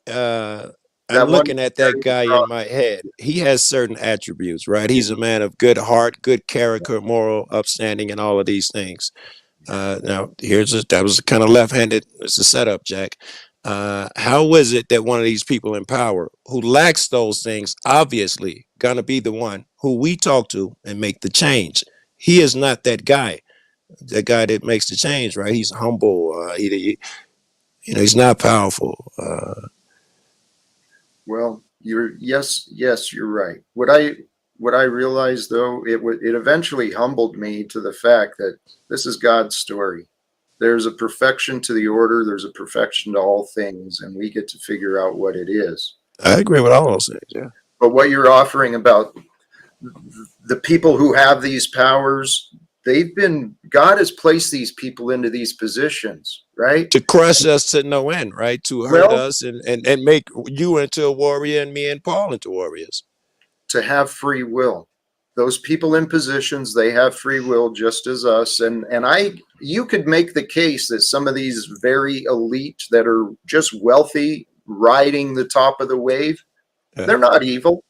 I'm looking at that guy in my head. He has certain attributes, right? He's a man of good heart, good character, moral upstanding, and all of these things. Now, that was kind of left-handed. It's a setup, Jack. How is it that one of these people in power who lacks those things, obviously, gonna be the one who we talk to and make the change? He is not that guy. The guy that makes the change, right? He's humble. He's not powerful. Well, yes, you're right. What I realized though, it eventually humbled me to the fact that this is God's story. There's a perfection to the order. There's a perfection to all things, and we get to figure out what it is. I agree with all those things. Yeah. But what you're offering about the people who have these powers, God has placed these people into these positions, right? To crush us to no end, right? To hurt us and make you into a warrior and me and Paul into warriors. To have free will. Those people in positions, they have free will just as us. And you could make the case that some of these very elite that are just wealthy, riding the top of the wave, they're not evil.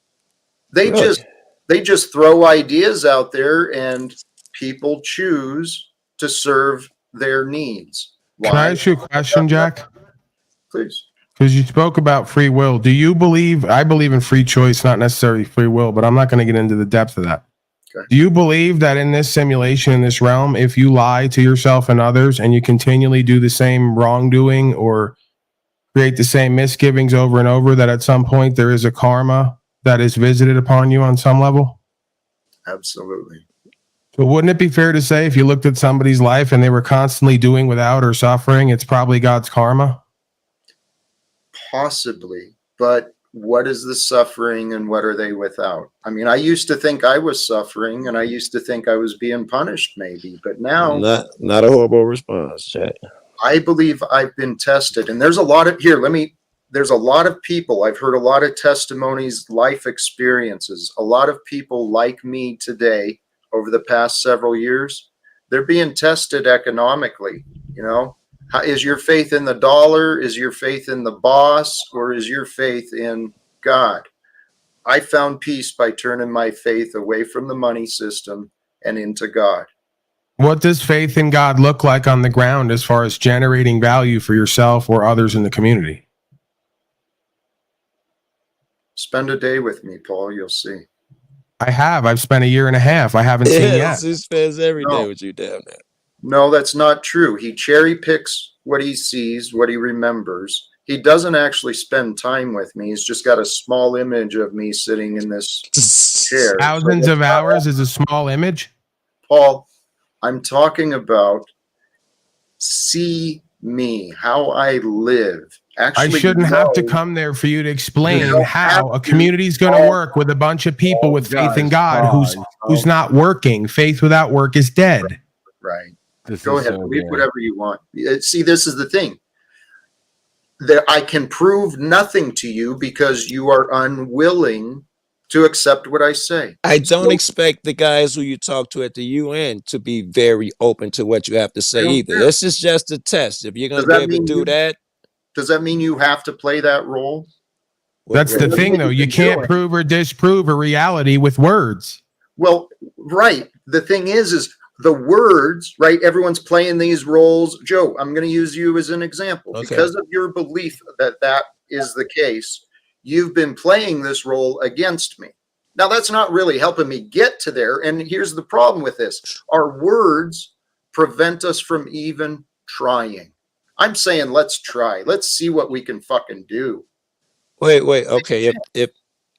They just throw ideas out there and people choose to serve their needs. Can I ask you a question, Jack? Please. Because you spoke about free will. Do you believe, I believe in free choice, not necessarily free will, but I'm not going to get into the depth of that. Okay. Do you believe that in this simulation, in this realm, if you lie to yourself and others and you continually do the same wrongdoing or create the same misgivings over and over, that at some point there is a karma that is visited upon you on some level? Absolutely. So wouldn't it be fair to say if you looked at somebody's life and they were constantly doing without or suffering, it's probably God's karma? Possibly, but what is the suffering and what are they without? I mean, I used to think I was suffering and I used to think I was being punished maybe, but now not a horrible response, Jack. I believe I've been tested, and there's a lot of there's a lot of people. I've heard a lot of testimonies, life experiences, a lot of people like me today over the past several years. They're being tested economically, you know. Is your faith in the dollar? Is your faith in the boss? Or is your faith in God? I found peace by turning my faith away from the money system and into God. What does faith in God look like on the ground as far as generating value for yourself or others in the community? Spend a day with me, Paul. You'll see. I have. I've spent a year and a half. I haven't seen yet. He spends every day with you down there. No, that's not true. He cherry picks what he sees, what he remembers. He doesn't actually spend time with me. He's just got a small image of me sitting in this chair. Thousands of hours is a small image? Paul, I'm talking about see me, how I live. Actually, I shouldn't have to come there for you to explain how a community is going to work with a bunch of people with faith in God who's not working. Faith without work is dead. Right. Go ahead, believe whatever you want. See, this is the thing. I can prove nothing to you because you are unwilling to accept what I say. I don't expect the guys who you talk to at the UN to be very open to what you have to say either. This is just a test. If you're going to be able to do that. Does that mean you have to play that role? That's the thing, though. You can't prove or disprove a reality with words. Well, right. The thing is the words, right? Everyone's playing these roles. Joe, I'm going to use you as an example. Okay. Because of your belief that that is the case, you've been playing this role against me. Now, that's not really helping me get to there. And here's the problem with this. Our words prevent us from even trying. I'm saying, let's try. Let's see what we can fucking do. Wait. Okay.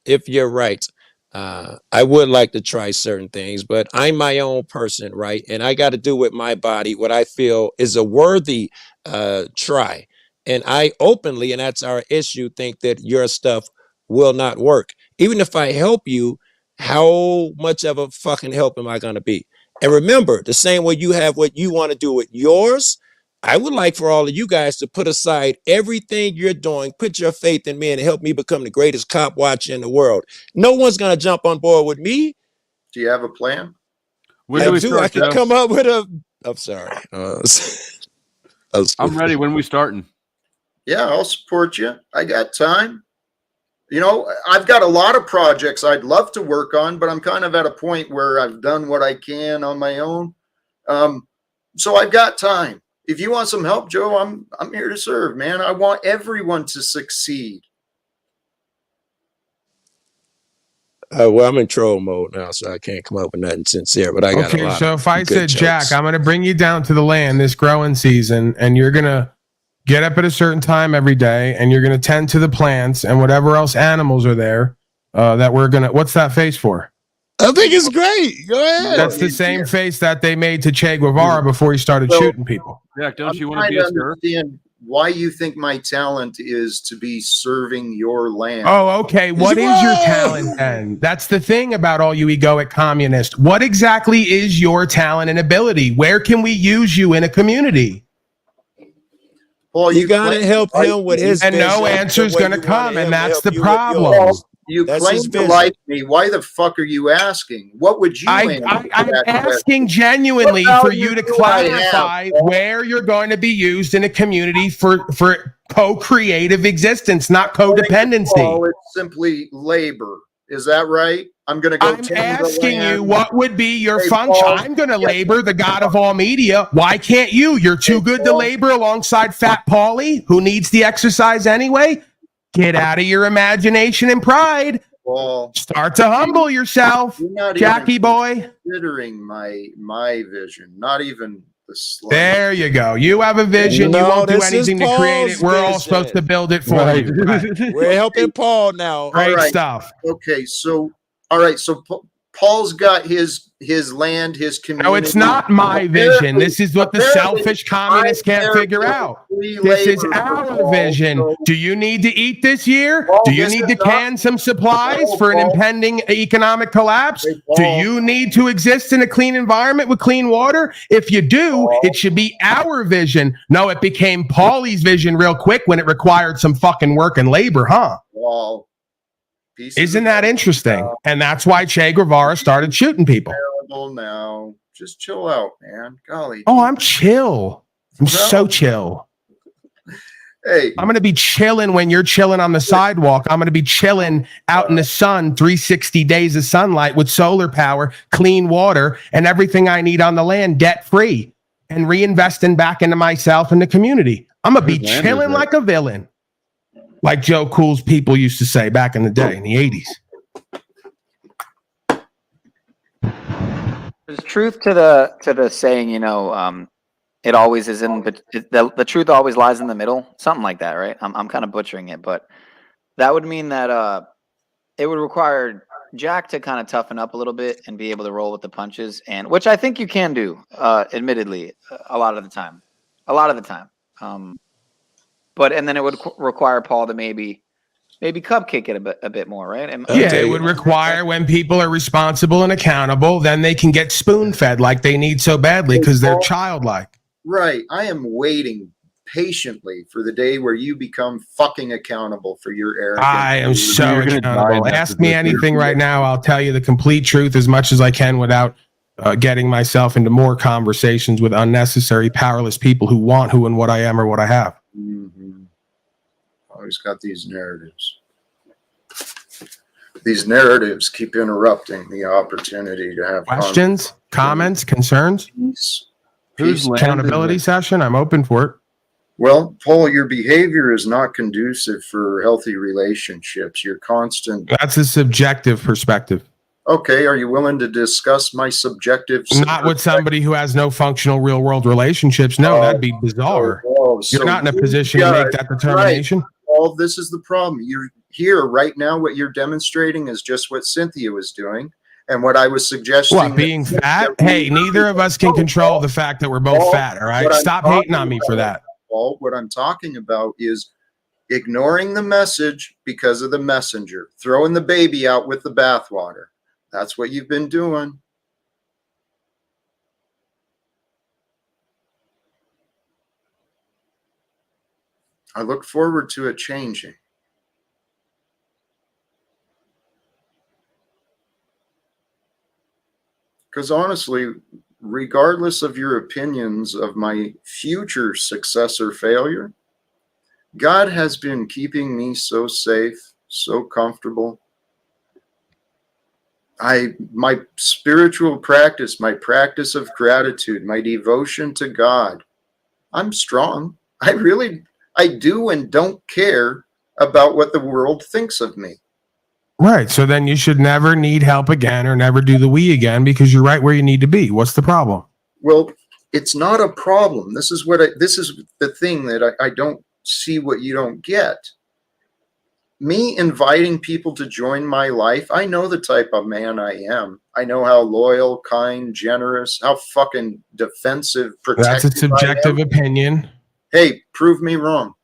If you're right, I would like to try certain things, but I'm my own person, right? And I got to do with my body what I feel is a worthy try. And I openly, and that's our issue, think that your stuff will not work. Even if I help you, how much of a fucking help am I going to be? And remember, the same way you have what you want to do with yours, I would like for all of you guys to put aside everything you're doing, put your faith in me and help me become the greatest cop watcher in the world. No one's going to jump on board with me. Do you have a plan? I can come up with a... I'm sorry. I'm ready. When we starting? Yeah, I'll support you. I got time. You know, I've got a lot of projects I'd love to work on, but I'm kind of at a point where I've done what I can on my own. So I've got time. If you want some help, Joe, I'm here to serve, man. I want everyone to succeed. Well, I'm in troll mode now, so I can't come up with nothing sincere, but I got a lot. So if I said, jokes. Jack, I'm going to bring you down to the land this growing season, and you're going to get up at a certain time every day, and you're going to tend to the plants and whatever else animals are there that we're going to, what's that face for? I think it's great. Go ahead. That's the same face that they made to Che Guevara before he started shooting people. Jack, don't you want to be a sir? Understand why you think my talent is to be serving your land. Oh, okay. What is your talent then? That's the thing about all you egoic communists. What exactly is your talent and ability? Where can we use you in a community? Well, you gotta help him with his and vision. no answer's gonna come, and that's the problem. You claim to like me. Why the fuck are you asking? What would you? I'm asking genuinely for you to clarify where you're going to be used in a community for co-creative existence, not codependency. It's simply labor. Is that right? I'm going to go. I'm asking you, what would be your Hey, function? Paul. I'm going to labor, the god of all media. Why can't you? You're too good to Paul. labor alongside Fat Paulie, who needs the exercise anyway. Get out of your imagination and pride. Paul, Start to humble yourself, you're not Jackie even boy. considering my vision. Not even the slightest. There you go. You have a vision. You No, won't do this is anything to create it. Paul's We're all vision. supposed to build it for Right. you. Right. We're helping Paul now. Great All right. stuff. Okay, so all right, so Paul's got his land, his community. No, it's not my vision. This is what the selfish communists can't figure out. This is our vision. Do you need to eat this year? Do you need to can some supplies for an impending economic collapse? Do you need to exist in a clean environment with clean water? If you do, it should be our vision. No, it became Paulie's vision real quick when it required some fucking work and labor, huh? Well, isn't that interesting? And that's why Che Guevara started shooting people. Now, just chill out, man. Golly. Oh, I'm chill. I'm so chill. Hey, I'm going to be chilling when you're chilling on the sidewalk. I'm going to be chilling out in the sun, 360 days of sunlight with solar power, clean water, and everything I need on the land debt free, and reinvesting back into myself and the community. I'm going to be chilling like a villain. Like Joe Cool's people used to say back in the day, in the 80s. There's truth to the saying, you know, it always is in, but the truth always lies in the middle. Something like that, right? I'm kind of butchering it, but that would mean that it would require Jack to kind of toughen up a little bit and be able to roll with the punches, and which I think you can do, admittedly, a lot of the time. But and then it would require Paul to maybe cupcake it a bit more, right? Yeah, it would require when people are responsible and accountable, then they can get spoon-fed like they need so badly because they're childlike. Right. I am waiting patiently for the day where you become fucking accountable for your arrogance. I am so accountable. Ask me anything right now. I'll tell you the complete truth as much as I can without getting myself into more conversations with unnecessary, powerless people who want who and what I am or what I have. Mm-hmm. Always got these narratives. These narratives keep interrupting the opportunity to have questions, comments, concerns. Peace. Accountability session. I'm open for it. Well, Paul, your behavior is not conducive for healthy relationships. You're constant. That's a subjective perspective. Okay, are you willing to discuss my subjective? Not with somebody who has no functional real world relationships. No, that'd be bizarre. You're not in a position to make that determination. Right. Well, this is the problem. You're here right now. What you're demonstrating is just what Cynthia was doing. And what I was suggesting. What, being fat? Hey, neither of us can control the fact that we're both fat, all right? Stop hating on me for that. Paul, what I'm talking about is ignoring the message because of the messenger, throwing the baby out with the bathwater. That's what you've been doing. I look forward to it changing. Because honestly, regardless of your opinions of my future success or failure, God has been keeping me so safe, so comfortable. My spiritual practice, my practice of gratitude, my devotion to God, I'm strong. I do and don't care about what the world thinks of me. Right. So then you should never need help again or never do the we again because you're right where you need to be. What's the problem? Well, it's not a problem. This is the thing that I don't see what you don't get. Me inviting people to join my life, I know the type of man I am. I know how loyal, kind, generous, how fucking defensive, protective. That's a subjective opinion. Hey, prove me wrong.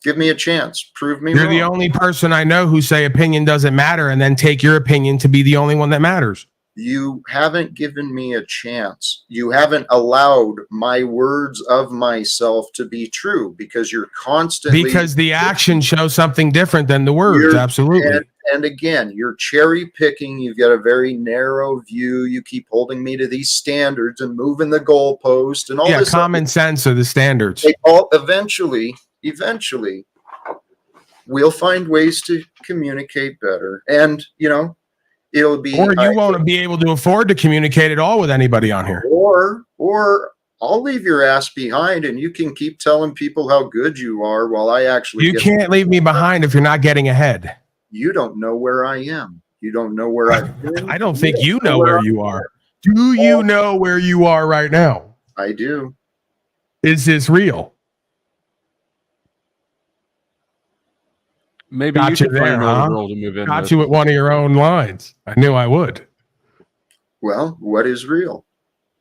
Give me a chance. Prove me wrong. You're the only person I know who say opinion doesn't matter and then take your opinion to be the only one that matters. You haven't given me a chance. You haven't allowed my words of myself to be true because you're constantly... Because the action shows something different than the words, absolutely. And again, you're cherry picking. You've got a very narrow view. You keep holding me to these standards and moving the goalpost and all this. Yeah, common sense are the standards. They all eventually, we'll find ways to communicate better. And, you know, it'll be, or you won't be able to afford to communicate at all with anybody on here. Or I'll leave your ass behind and you can keep telling people how good you are while I actually You can't leave me behind if you're not getting ahead. You don't know where I am. You don't know where I've been. I don't think you know where you are. Do you know where you are right now? I do. Is this real? Maybe Got you you should find there, another huh? girl to move in Got with. you at one of your own lines. I knew I would. Well, what is real?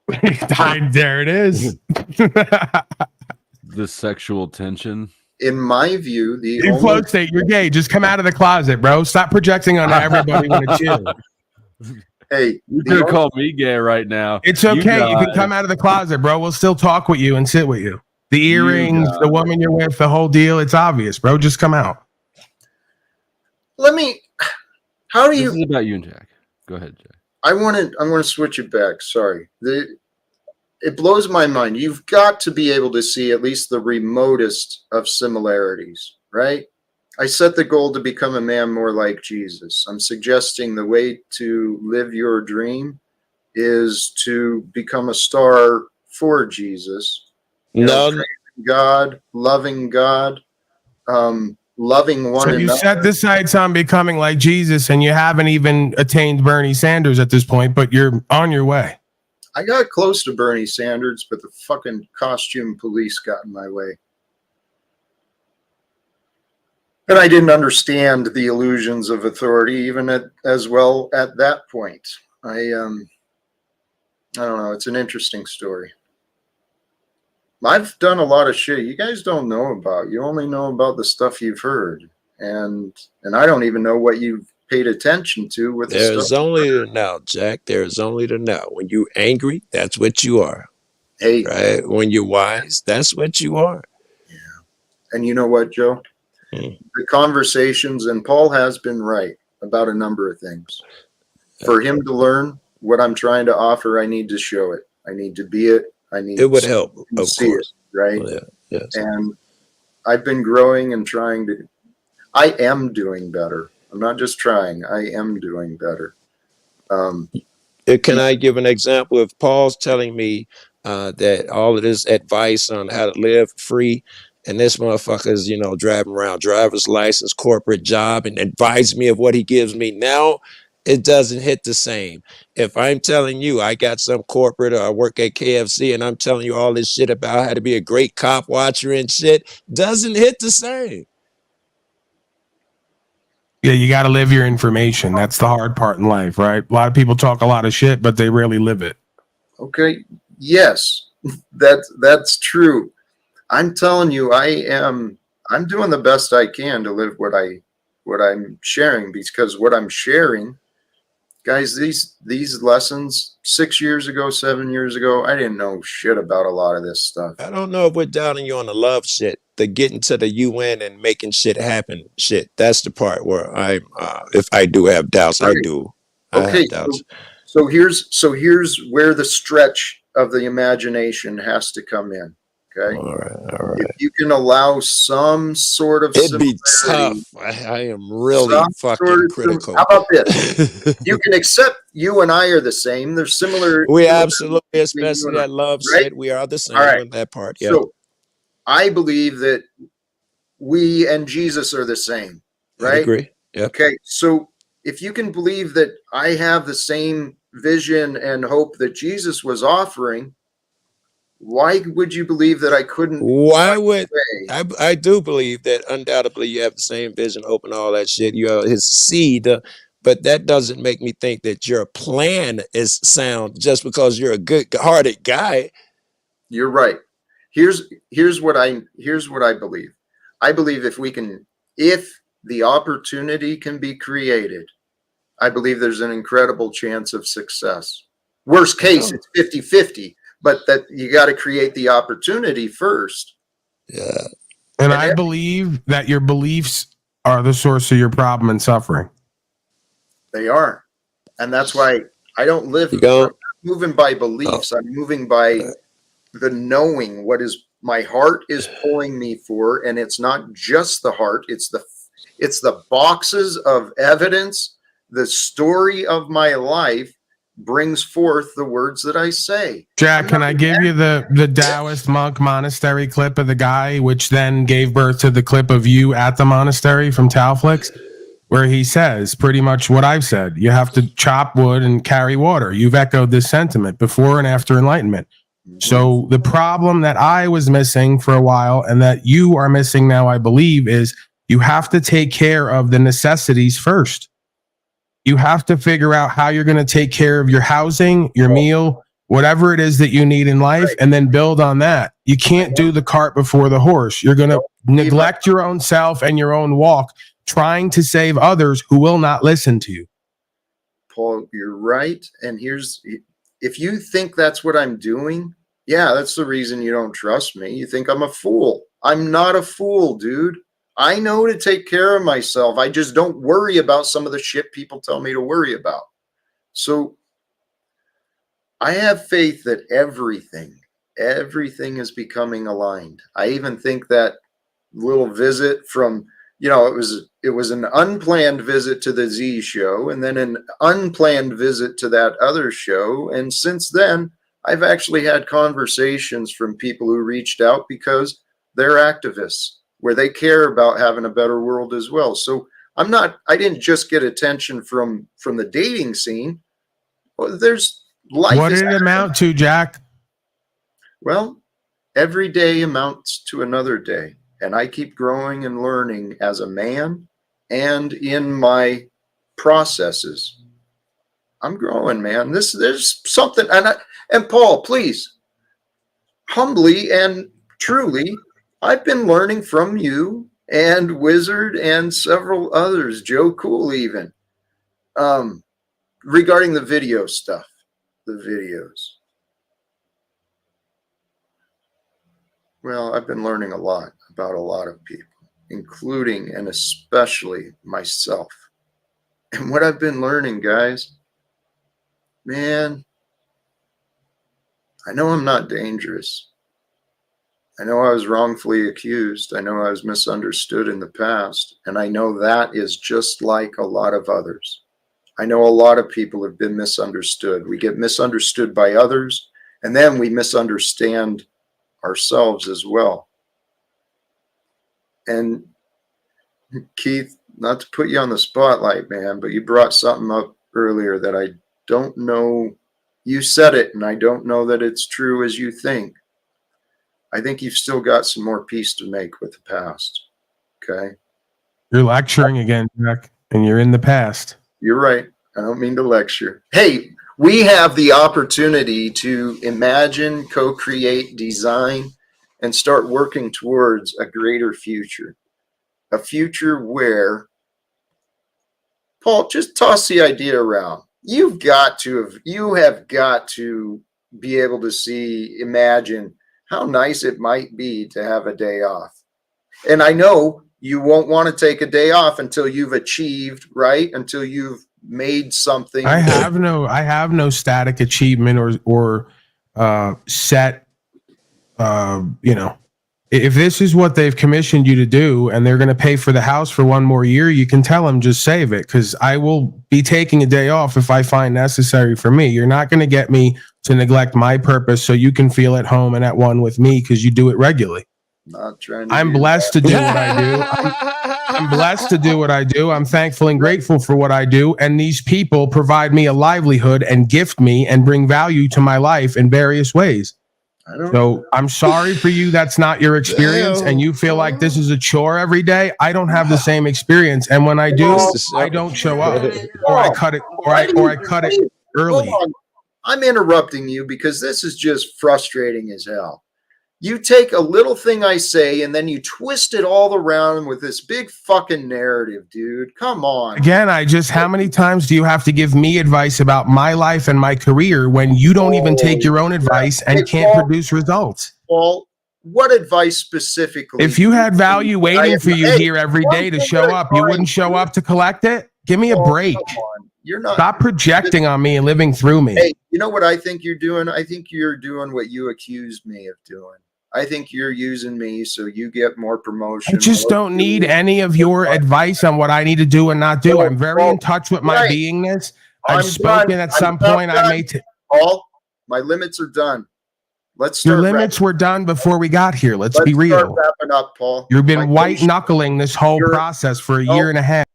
There it is. The sexual tension. In my view, In flow state, you're gay. Just come out of the closet, bro. Stop projecting on everybody when it's you. Hey, you could call me gay right now. It's okay. You can come out of the closet, bro. We'll still talk with you and sit with you. The earrings, the woman you're with, the whole deal. It's obvious, bro. Just come out. How do you? This is about you and Jack. Go ahead, Jack. I'm going to switch it back. Sorry. It blows my mind. You've got to be able to see at least the remotest of similarities, right? I set the goal to become a man more like Jesus. I'm suggesting the way to live your dream is to become a star for Jesus. You know, praising God, loving loving one So you another. set the sights on becoming like Jesus, and you haven't even attained Bernie Sanders at this point, but you're on your way. I got close to Bernie Sanders, but the fucking costume police got in my way. And I didn't understand the illusions of authority even as well at that point. I don't know. It's an interesting story. I've done a lot of shit you guys don't know about. You only know about the stuff you've heard. And I don't even know what you've paid attention to with the There's stuff. only the now, Jack. There's only the now. When you're angry, that's what you are. Hey. Right? When you're wise, that's what you are. Yeah. And you know what, Joe? The conversations, and Paul has been right about a number of things. For him to learn what I'm trying to offer, I need to show it. I need to be it. It would help, of see course. it, right? Yeah, yes. And I've been growing and trying to. I am doing better. I'm not just trying. I am doing better. Can I give an example? If Paul's telling me that all of this advice on how to live free, and this motherfucker's, driving around, driver's license, corporate job, and advise me of what he gives me now, it doesn't hit the same. If I'm telling you I got some corporate or I work at KFC and I'm telling you all this shit about how to be a great cop watcher and shit, doesn't hit the same. Yeah, you got to live your information. That's the hard part in life, right? A lot of people talk a lot of shit, but they rarely live it. Okay. Yes, that's true. I'm telling you, I'm doing the best I can to live what I'm sharing, because what I'm sharing, guys, these lessons 6 years ago, 7 years ago, I didn't know shit about a lot of this stuff. I don't know if we're doubting you on the love shit, the getting to the UN and making shit happen shit. That's the part where I'm, if I do have doubts, Right. I do. Okay, have doubts. so here's where the stretch of the imagination has to come in. Okay. All right. If you can allow some sort of It'd be similarity, tough. I am really fucking critical. How about this? You can accept you and I are the same. There's similar. We absolutely, especially that love shit. We are the same on that part. Yeah. So I believe that we and Jesus are the same. Right. I agree. Yeah. Okay. So if you can believe that I have the same vision and hope that Jesus was offering, why would you believe that I couldn't? Why would I do believe that undoubtedly you have the same vision, hope, and all that shit. You are his seed, but that doesn't make me think that your plan is sound just because you're a good-hearted guy. You're right. Here's what I believe. I believe if the opportunity can be created, I believe there's an incredible chance of success. Worst case, it's 50-50. But that you got to create the opportunity first. Yeah. And I believe that your beliefs are the source of your problem and suffering. They are. And that's why I don't live. I'm not moving by beliefs. I'm moving by the knowing what is my heart is pulling me for. And it's not just the heart. It's the It's the boxes of evidence. The story of my life brings forth the words that I say. Jack, can I give you the Taoist monk monastery clip of the guy, which then gave birth to the clip of you at the monastery from Taoflix, where he says pretty much what I've said. You have to chop wood and carry water. You've echoed this sentiment before and after enlightenment. So the problem that I was missing for a while and that you are missing now, I believe, is you have to take care of the necessities first. You have to figure out how you're going to take care of your housing, your meal, whatever it is that you need in life, and then build on that. You can't do the cart before the horse. You're going to neglect your own self and your own walk, trying to save others who will not listen to you. Paul, you're right. And if you think that's what I'm doing, yeah, that's the reason you don't trust me. You think I'm a fool. I'm not a fool, dude. I know to take care of myself. I just don't worry about some of the shit people tell me to worry about. So I have faith that everything is becoming aligned. I even think that little visit from, it was an unplanned visit to the Z show and then an unplanned visit to that other show. And since then, I've actually had conversations from people who reached out because they're activists, where they care about having a better world as well. So I didn't just get attention from the dating scene. There's life. What did it amount to, Jack? Well, every day amounts to another day. And I keep growing and learning as a man and in my processes. I'm growing, man. There's something. And Paul, please, humbly and truly, I've been learning from you and Wizard and several others, Joe Cool even, regarding the video stuff, the videos. Well, I've been learning a lot about a lot of people, including and especially myself. And what I've been learning, guys, man, I know I'm not dangerous. I know I was wrongfully accused. I know I was misunderstood in the past. And I know that is just like a lot of others. I know a lot of people have been misunderstood. We get misunderstood by others, and then we misunderstand ourselves as well. And Keith, not to put you on the spotlight, man, but you brought something up earlier that I don't know. You said it, and I don't know that it's true as you think. I think you've still got some more peace to make with the past. Okay. You're lecturing again, Jack, and you're in the past. You're right. I don't mean to lecture. Hey, we have the opportunity to imagine, co-create, design, and start working towards a greater future. A future where, Paul, just toss the idea around. You have got to be able to imagine how nice it might be to have a day off. And I know you won't want to take a day off until you've achieved, right? Until you've made something. I have no static achievement or set, if this is what they've commissioned you to do and they're going to pay for the house for one more year, you can tell them just save it, because I will be taking a day off if I find necessary for me. You're not going to get me to neglect my purpose so you can feel at home and at one with me because you do it regularly. Not trying to I'm blessed to do what I do. I'm blessed to do what I do. I'm thankful and grateful for what I do. And these people provide me a livelihood and gift me and bring value to my life in various ways. So I'm sorry for you. That's not your experience. And you feel like this is a chore every day. I don't have the same experience. And when I do, I don't show up, or I cut it, or I cut it early. I'm interrupting you because this is just frustrating as hell. You take a little thing I say and then you twist it all around with this big fucking narrative, dude. Come on. Again, how many times do you have to give me advice about my life and my career when you don't even take your own advice and can't produce results? Well, what advice specifically? If you had value waiting for you here every day to show up, you wouldn't show up to collect it? Give me a break. You're not. Stop projecting on me and living through me. Hey, you know what I think you're doing? I think you're doing what you accused me of doing. I think you're using me so you get more promotion. I just don't need any of your advice on what I need to do and not do. I'm very in touch with my beingness. I've spoken at some point. I may Paul, my limits are done. Let's start. Your limits were done before we got here. Let's be start real. wrapping up, Paul. You've been white knuckling this whole process for a year and a half.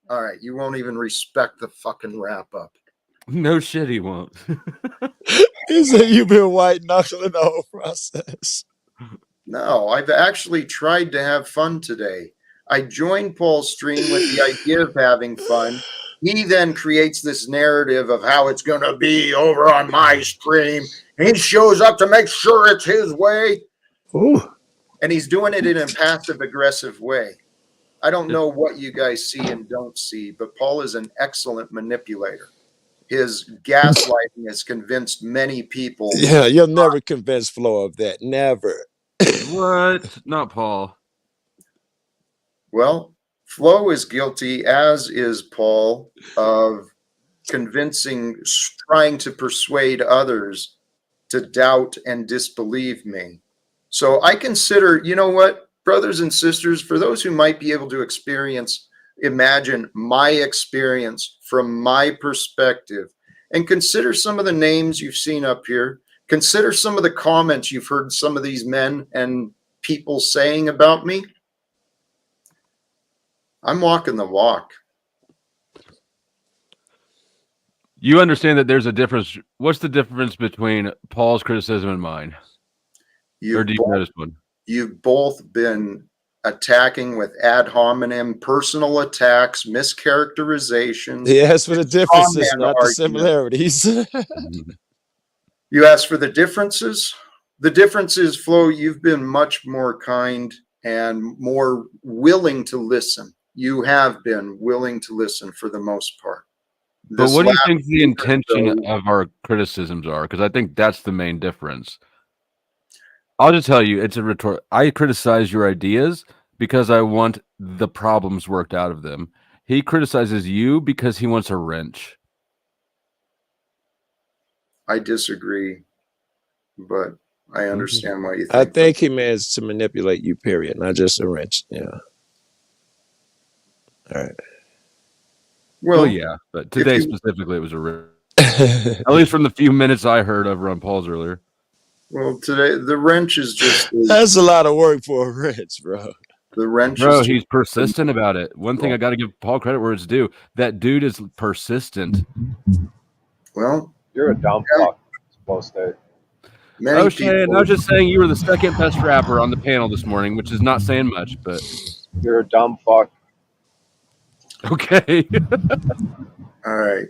All right, you won't even respect the fucking wrap up. No shit, he won't. He said you've been white knuckling the whole process. No, I've actually tried to have fun today. I joined Paul's stream with the idea of having fun. He then creates this narrative of how it's going to be over on my stream. He shows up to make sure it's his way. Ooh. And he's doing it in a passive aggressive way. I don't know what you guys see and don't see, but Paul is an excellent manipulator. His gaslighting has convinced many people. Yeah, you'll never convince Flo of that. Never. What? Not Paul. Well, Flo is guilty, as is Paul, of trying to persuade others to doubt and disbelieve me. So I consider, you know what, brothers and sisters, for those who might be able to imagine my experience from my perspective, and consider some of the names you've seen up here. Consider some of the comments you've heard some of these men and people saying about me. I'm walking the walk. You understand that there's a difference. What's the difference between Paul's criticism and mine? Or do you notice one? You've both been attacking with ad hominem, personal attacks, mischaracterizations. He asked for the differences, not the similarities. You asked for the differences? The differences, Flo, you've been much more kind and more willing to listen. You have been willing to listen for the most part. But what do you think the intention of our criticisms are? Because I think that's the main difference. I'll just tell you, it's a retort. I criticize your ideas because I want the problems worked out of them. He criticizes you because he wants a wrench. I disagree, but I understand why you think. I think he meant to manipulate you, period, not just a wrench. Yeah. All right. Well, yeah, but today specifically it was a wrench. At least from the few minutes I heard of Ron Paul's earlier. Well, today the wrench is just. That's a lot of work for a wrench, bro. The wrench. Bro, he's persistent about it. One thing I got to give Paul credit where it's due. That dude is persistent. Well, you're a dumb fuck. Supposed to. Oh, Shane, I was just saying you were the second best rapper on the panel this morning, which is not saying much, but you're a dumb fuck. Okay. All right.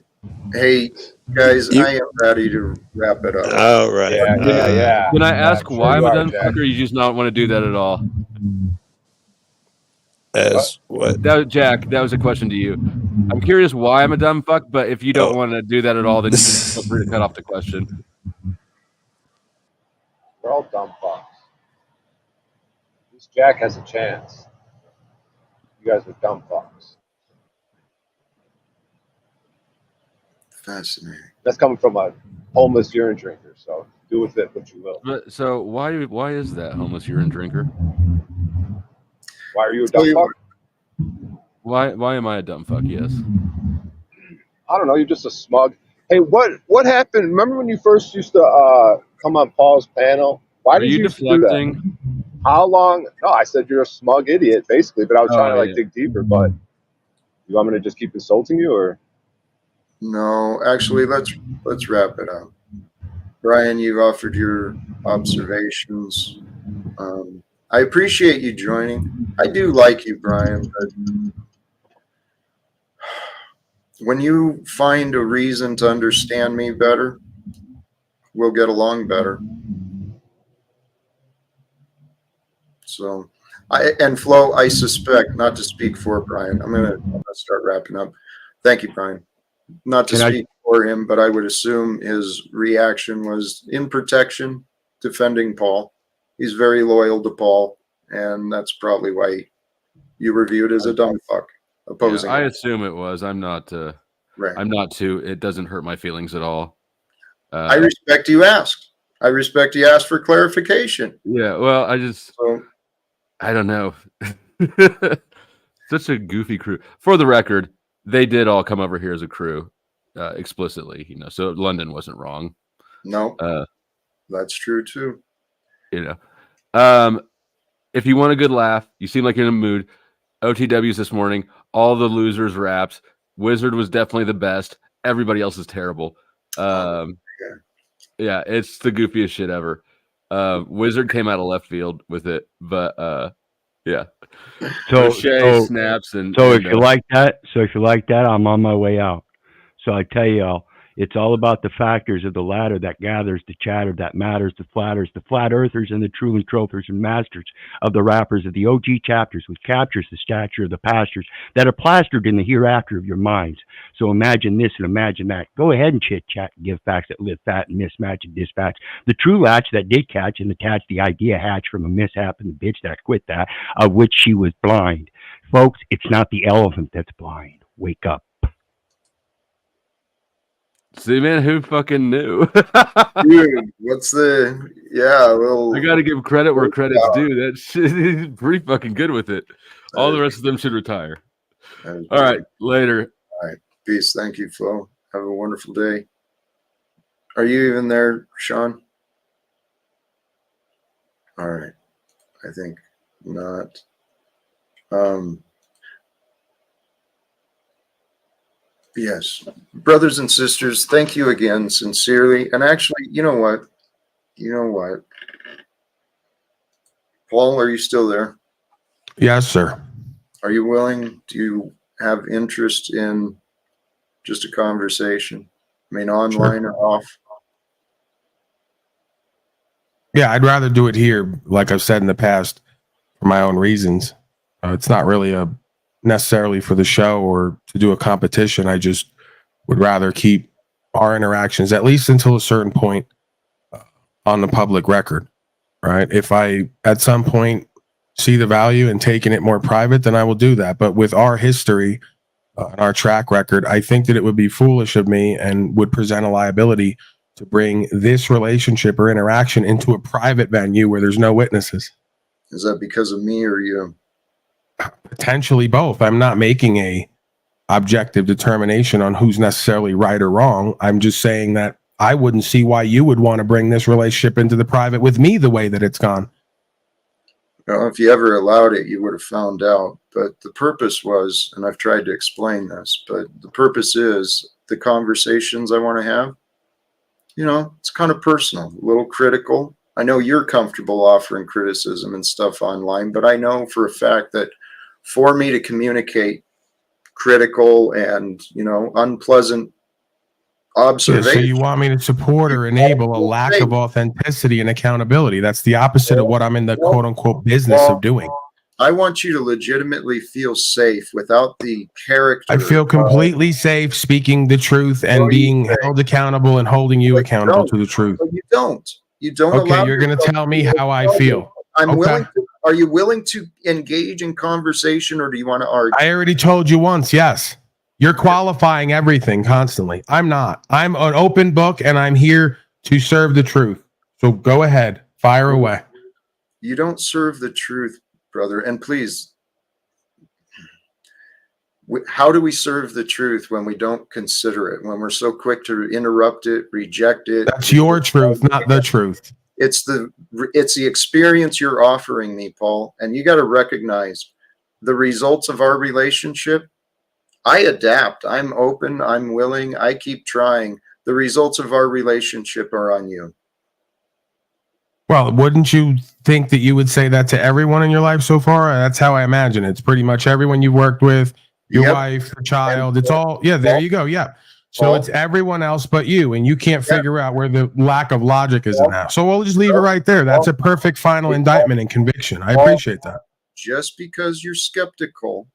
Hey, guys, I am ready to wrap it up. All right. Yeah. Can I ask why I'm a dumb fuck, or you just not want to do that at all? As what? Jack, that was a question to you. I'm curious why I'm a dumb fuck, but if you don't want to do that at all, then you just feel free to cut off the question. We're all dumb fucks. At least Jack has a chance. You guys are dumb fucks. Fascinating. That's coming from a homeless urine drinker, so do with it what you will. But so why is that homeless urine drinker? Why are you a dumb fuck? Why am I a dumb fuck? Yes. I don't know. You're just a smug. Hey, what happened? Remember when you first used to come on Paul's panel? Why did you deflecting? Do that? How long? No, I said you're a smug idiot, basically. But I was trying to dig deeper. But you want me to just keep insulting you, or? No, actually, let's wrap it up. Brian, you've offered your observations. I appreciate you joining. I do like you, Brian, but when you find a reason to understand me better, we'll get along better. So, Flo, I suspect, not to speak for Brian, I'm gonna start wrapping up. Thank you, Brian. Not to speak for him, but I would assume his reaction was in protection, defending Paul. He's very loyal to Paul, and that's probably why you were viewed as a dumb fuck. Opposing. Yeah, I assume it was. I'm not. Right. I'm not too. It doesn't hurt my feelings at all. I respect you asked. I respect you asked for clarification. Yeah, well, So, I don't know. Such a goofy crew. For the record, they did all come over here as a crew, explicitly, so London wasn't wrong. no, that's true too. If you want a good laugh, you seem like you're in a mood. OTWs this morning, all the losers raps. Wizard was definitely the best. Everybody else is terrible. Yeah, it's the goofiest shit ever. Wizard came out of left field with it, but yeah. So snaps and if you like that, I'm on my way out. So I tell you all, it's all about the factors of the ladder that gathers the chatter that matters, the flatters, the flat earthers, and the true entropers and masters of the rappers of the OG chapters, which captures the stature of the pastures that are plastered in the hereafter of your minds. So imagine this and imagine that. Go ahead and chit chat and give facts that live fat and mismatch and dispatch. The true latch that did catch and attach the idea hatch from a mishap and the bitch that quit that, of which she was blind. Folks, it's not the elephant that's blind. Wake up. See, man, who fucking knew? Dude, well, I got to give credit where credit's due. That shit is pretty fucking good with it. All the rest of them should retire. All right, later. All right, peace. Thank you, Flo. Have a wonderful day. Are you even there, Sean? All right, I think not. Yes, brothers and sisters, thank you again, sincerely. And actually, you know what? Paul, are you still there? Yes, sir. Are you willing? Do you have interest in just a conversation? I mean, online or off? Yeah, I'd rather do it here, like I've said in the past, for my own reasons. It's not really necessarily for the show or to do a competition. I just would rather keep our interactions, at least until a certain point, on the public record, right? If I, at some point, see the value in taking it more private, then I will do that. But with our history and our track record, I think that it would be foolish of me and would present a liability to bring this relationship or interaction into a private venue where there's no witnesses. Is that because of me or you? Potentially both. I'm not making a objective determination on who's necessarily right or wrong. I'm just saying that I wouldn't see why you would want to bring this relationship into the private with me the way that it's gone. Well, if you ever allowed it, you would have found out. But the purpose was, and I've tried to explain this, but the purpose is the conversations I want to have, it's kind of personal, a little critical. I know you're comfortable offering criticism and stuff online, but I know for a fact that for me to communicate critical and, unpleasant observations. So you want me to support or enable a lack of authenticity and accountability? That's the opposite of what I'm in the quote unquote business of doing. I want you to legitimately feel safe without the character. I feel completely safe speaking the truth and being held accountable and holding you accountable to the truth. But you don't. You don't. Okay, you're going to tell me how I feel. I'm willing to. Are you willing to engage in conversation, or do you want to argue? I already told you once. Yes, you're qualifying everything constantly. I'm not. I'm an open book, and I'm here to serve the truth. So go ahead, fire away. You don't serve the truth, brother. And please, how do we serve the truth when we don't consider it? When we're so quick to interrupt it, reject it? That's your truth, not the truth. It's the experience you're offering me, Paul. And you got to recognize the results of our relationship. I adapt. I'm open. I'm willing. I keep trying. The results of our relationship are on you. Well, wouldn't you think that you would say that to everyone in your life so far? That's how I imagine it. It's pretty much everyone you've worked with, your wife, your child. It's all, there you go. Yeah. So it's everyone else but you, and you can't figure out where the lack of logic is in that. So we'll just leave it right there. That's a perfect final indictment and conviction. I appreciate that. Just because you're skeptical,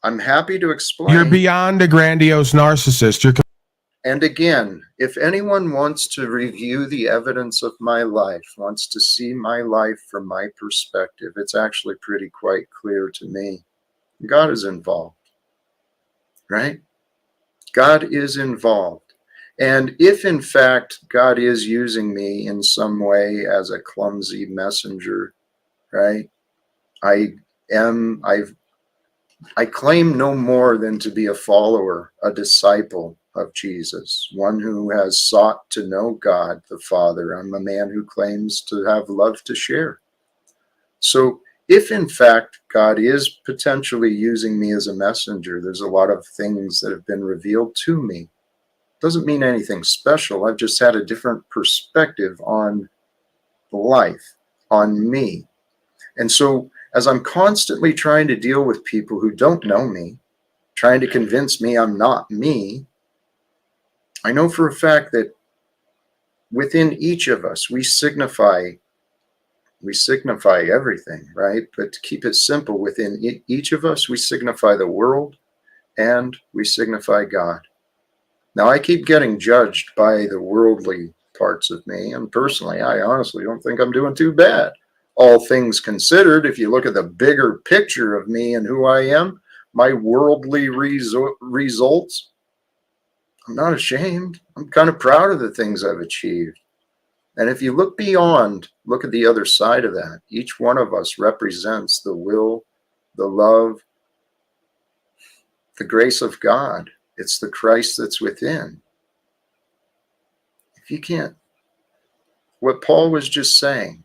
I'm happy to explain. You're beyond a grandiose narcissist. And again, if anyone wants to review the evidence of my life, wants to see my life from my perspective, it's actually pretty quite clear to me. God is involved, right? God is involved. And if in fact God is using me in some way as a clumsy messenger, right? I claim no more than to be a follower, a disciple of Jesus, one who has sought to know God the Father. I'm a man who claims to have love to share. So if in fact God is potentially using me as a messenger, there's a lot of things that have been revealed to me. Doesn't mean anything special. I've just had a different perspective on life, on me. And so as I'm constantly trying to deal with people who don't know me, trying to convince me I'm not me, I know for a fact that within each of us, we signify everything, right? But to keep it simple, within each of us, we signify the world and we signify God. Now, I keep getting judged by the worldly parts of me, and personally, I honestly don't think I'm doing too bad. All things considered, if you look at the bigger picture of me and who I am, my worldly results, I'm not ashamed. I'm kind of proud of the things I've achieved. And if you look beyond, look at the other side of that. Each one of us represents the will, the love, the grace of God. It's the Christ that's within. If you can't, what Paul was just saying,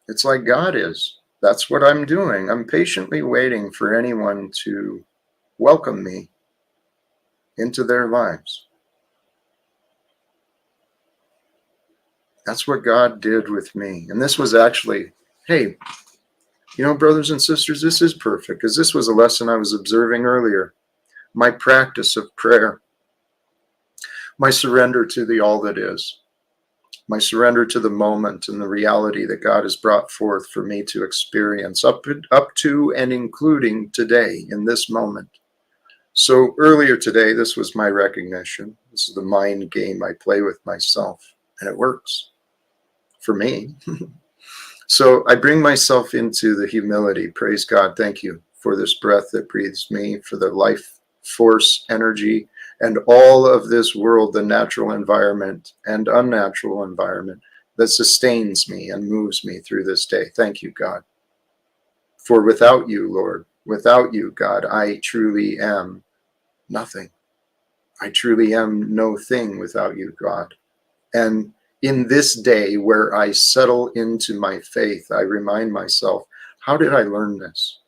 it's like God is. That's what I'm doing. I'm patiently waiting for anyone to welcome me into their lives. That's what God did with me. And this was actually, hey, you know, brothers and sisters, this is perfect, because this was a lesson I was observing earlier. My practice of prayer, my surrender to the all that is, my surrender to the moment and the reality that God has brought forth for me to experience up to and including today in this moment. So earlier today, this was my recognition. This is the mind game I play with myself, and it works for me. So I bring myself into the humility. Praise God. Thank you for this breath that breathes me, for the life force, energy, and all of this world, the natural environment and unnatural environment that sustains me and moves me through this day. Thank you, God. For without you, Lord, without you, God, I truly am nothing. I truly am no thing without you, God. And in this day where I settle into my faith, I remind myself, how did I learn this?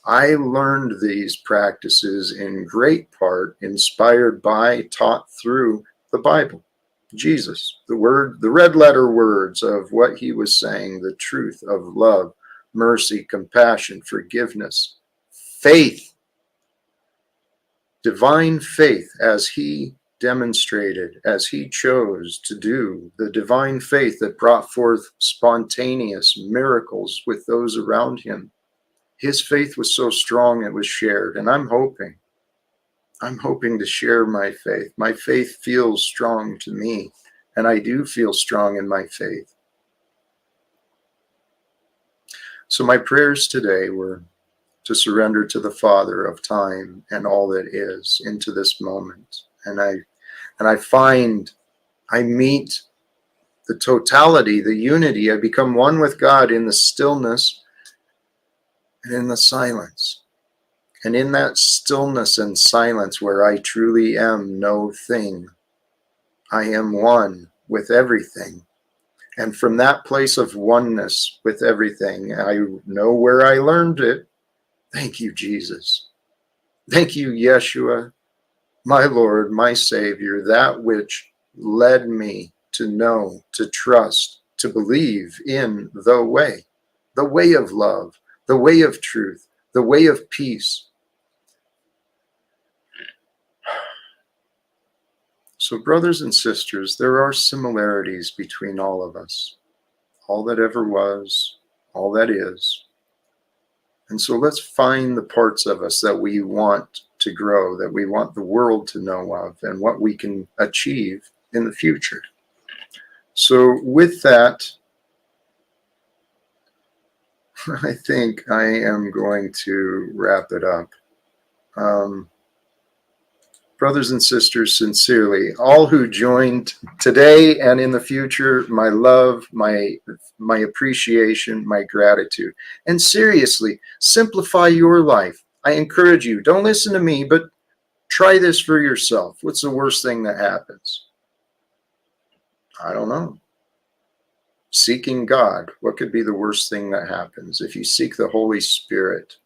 I learned these practices in great part inspired by, taught through the Bible, Jesus, the word, the red letter words of what he was saying, the truth of love, mercy, compassion, forgiveness, faith, divine faith as he demonstrated, as he chose to do, the divine faith that brought forth spontaneous miracles with those around him. His faith was so strong it was shared, and I'm hoping to share my faith. My faith feels strong to me, and I do feel strong in my faith. So my prayers today were to surrender to the Father of time and all that is into this moment. And I meet the totality, the unity. I become one with God in the stillness and in the silence. And in that stillness and silence where I truly am no thing, I am one with everything. And from that place of oneness with everything, I know where I learned it. Thank you, Jesus. Thank you, Yeshua, my Lord, my Savior, that which led me to know, to trust, to believe in the way of love, the way of truth, the way of peace. So, brothers and sisters, there are similarities between all of us, all that ever was, all that is. And so let's find the parts of us that we want to grow, that we want the world to know of, and what we can achieve in the future. So with that, I think I am going to wrap it up. brothers and sisters, sincerely, all who joined today and in the future, my love, my appreciation, my gratitude. And seriously, simplify your life. I encourage you, don't listen to me, but try this for yourself. What's the worst thing that happens? I don't know. Seeking God. What could be the worst thing that happens? If you seek the Holy Spirit,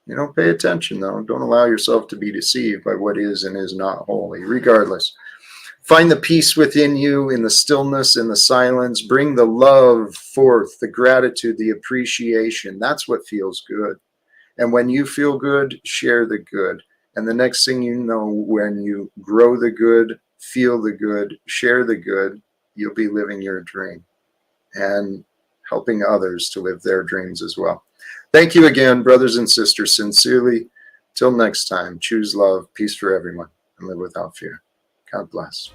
you don't pay attention, though. Don't allow yourself to be deceived by what is and is not holy. Regardless, find the peace within you in the stillness, in the silence. Bring the love forth, the gratitude, the appreciation. That's what feels good. And when you feel good, share the good. And the next thing you know, when you grow the good, feel the good, share the good, you'll be living your dream and helping others to live their dreams as well. Thank you again, brothers and sisters, sincerely. Till next time, choose love, peace for everyone, and live without fear. God bless.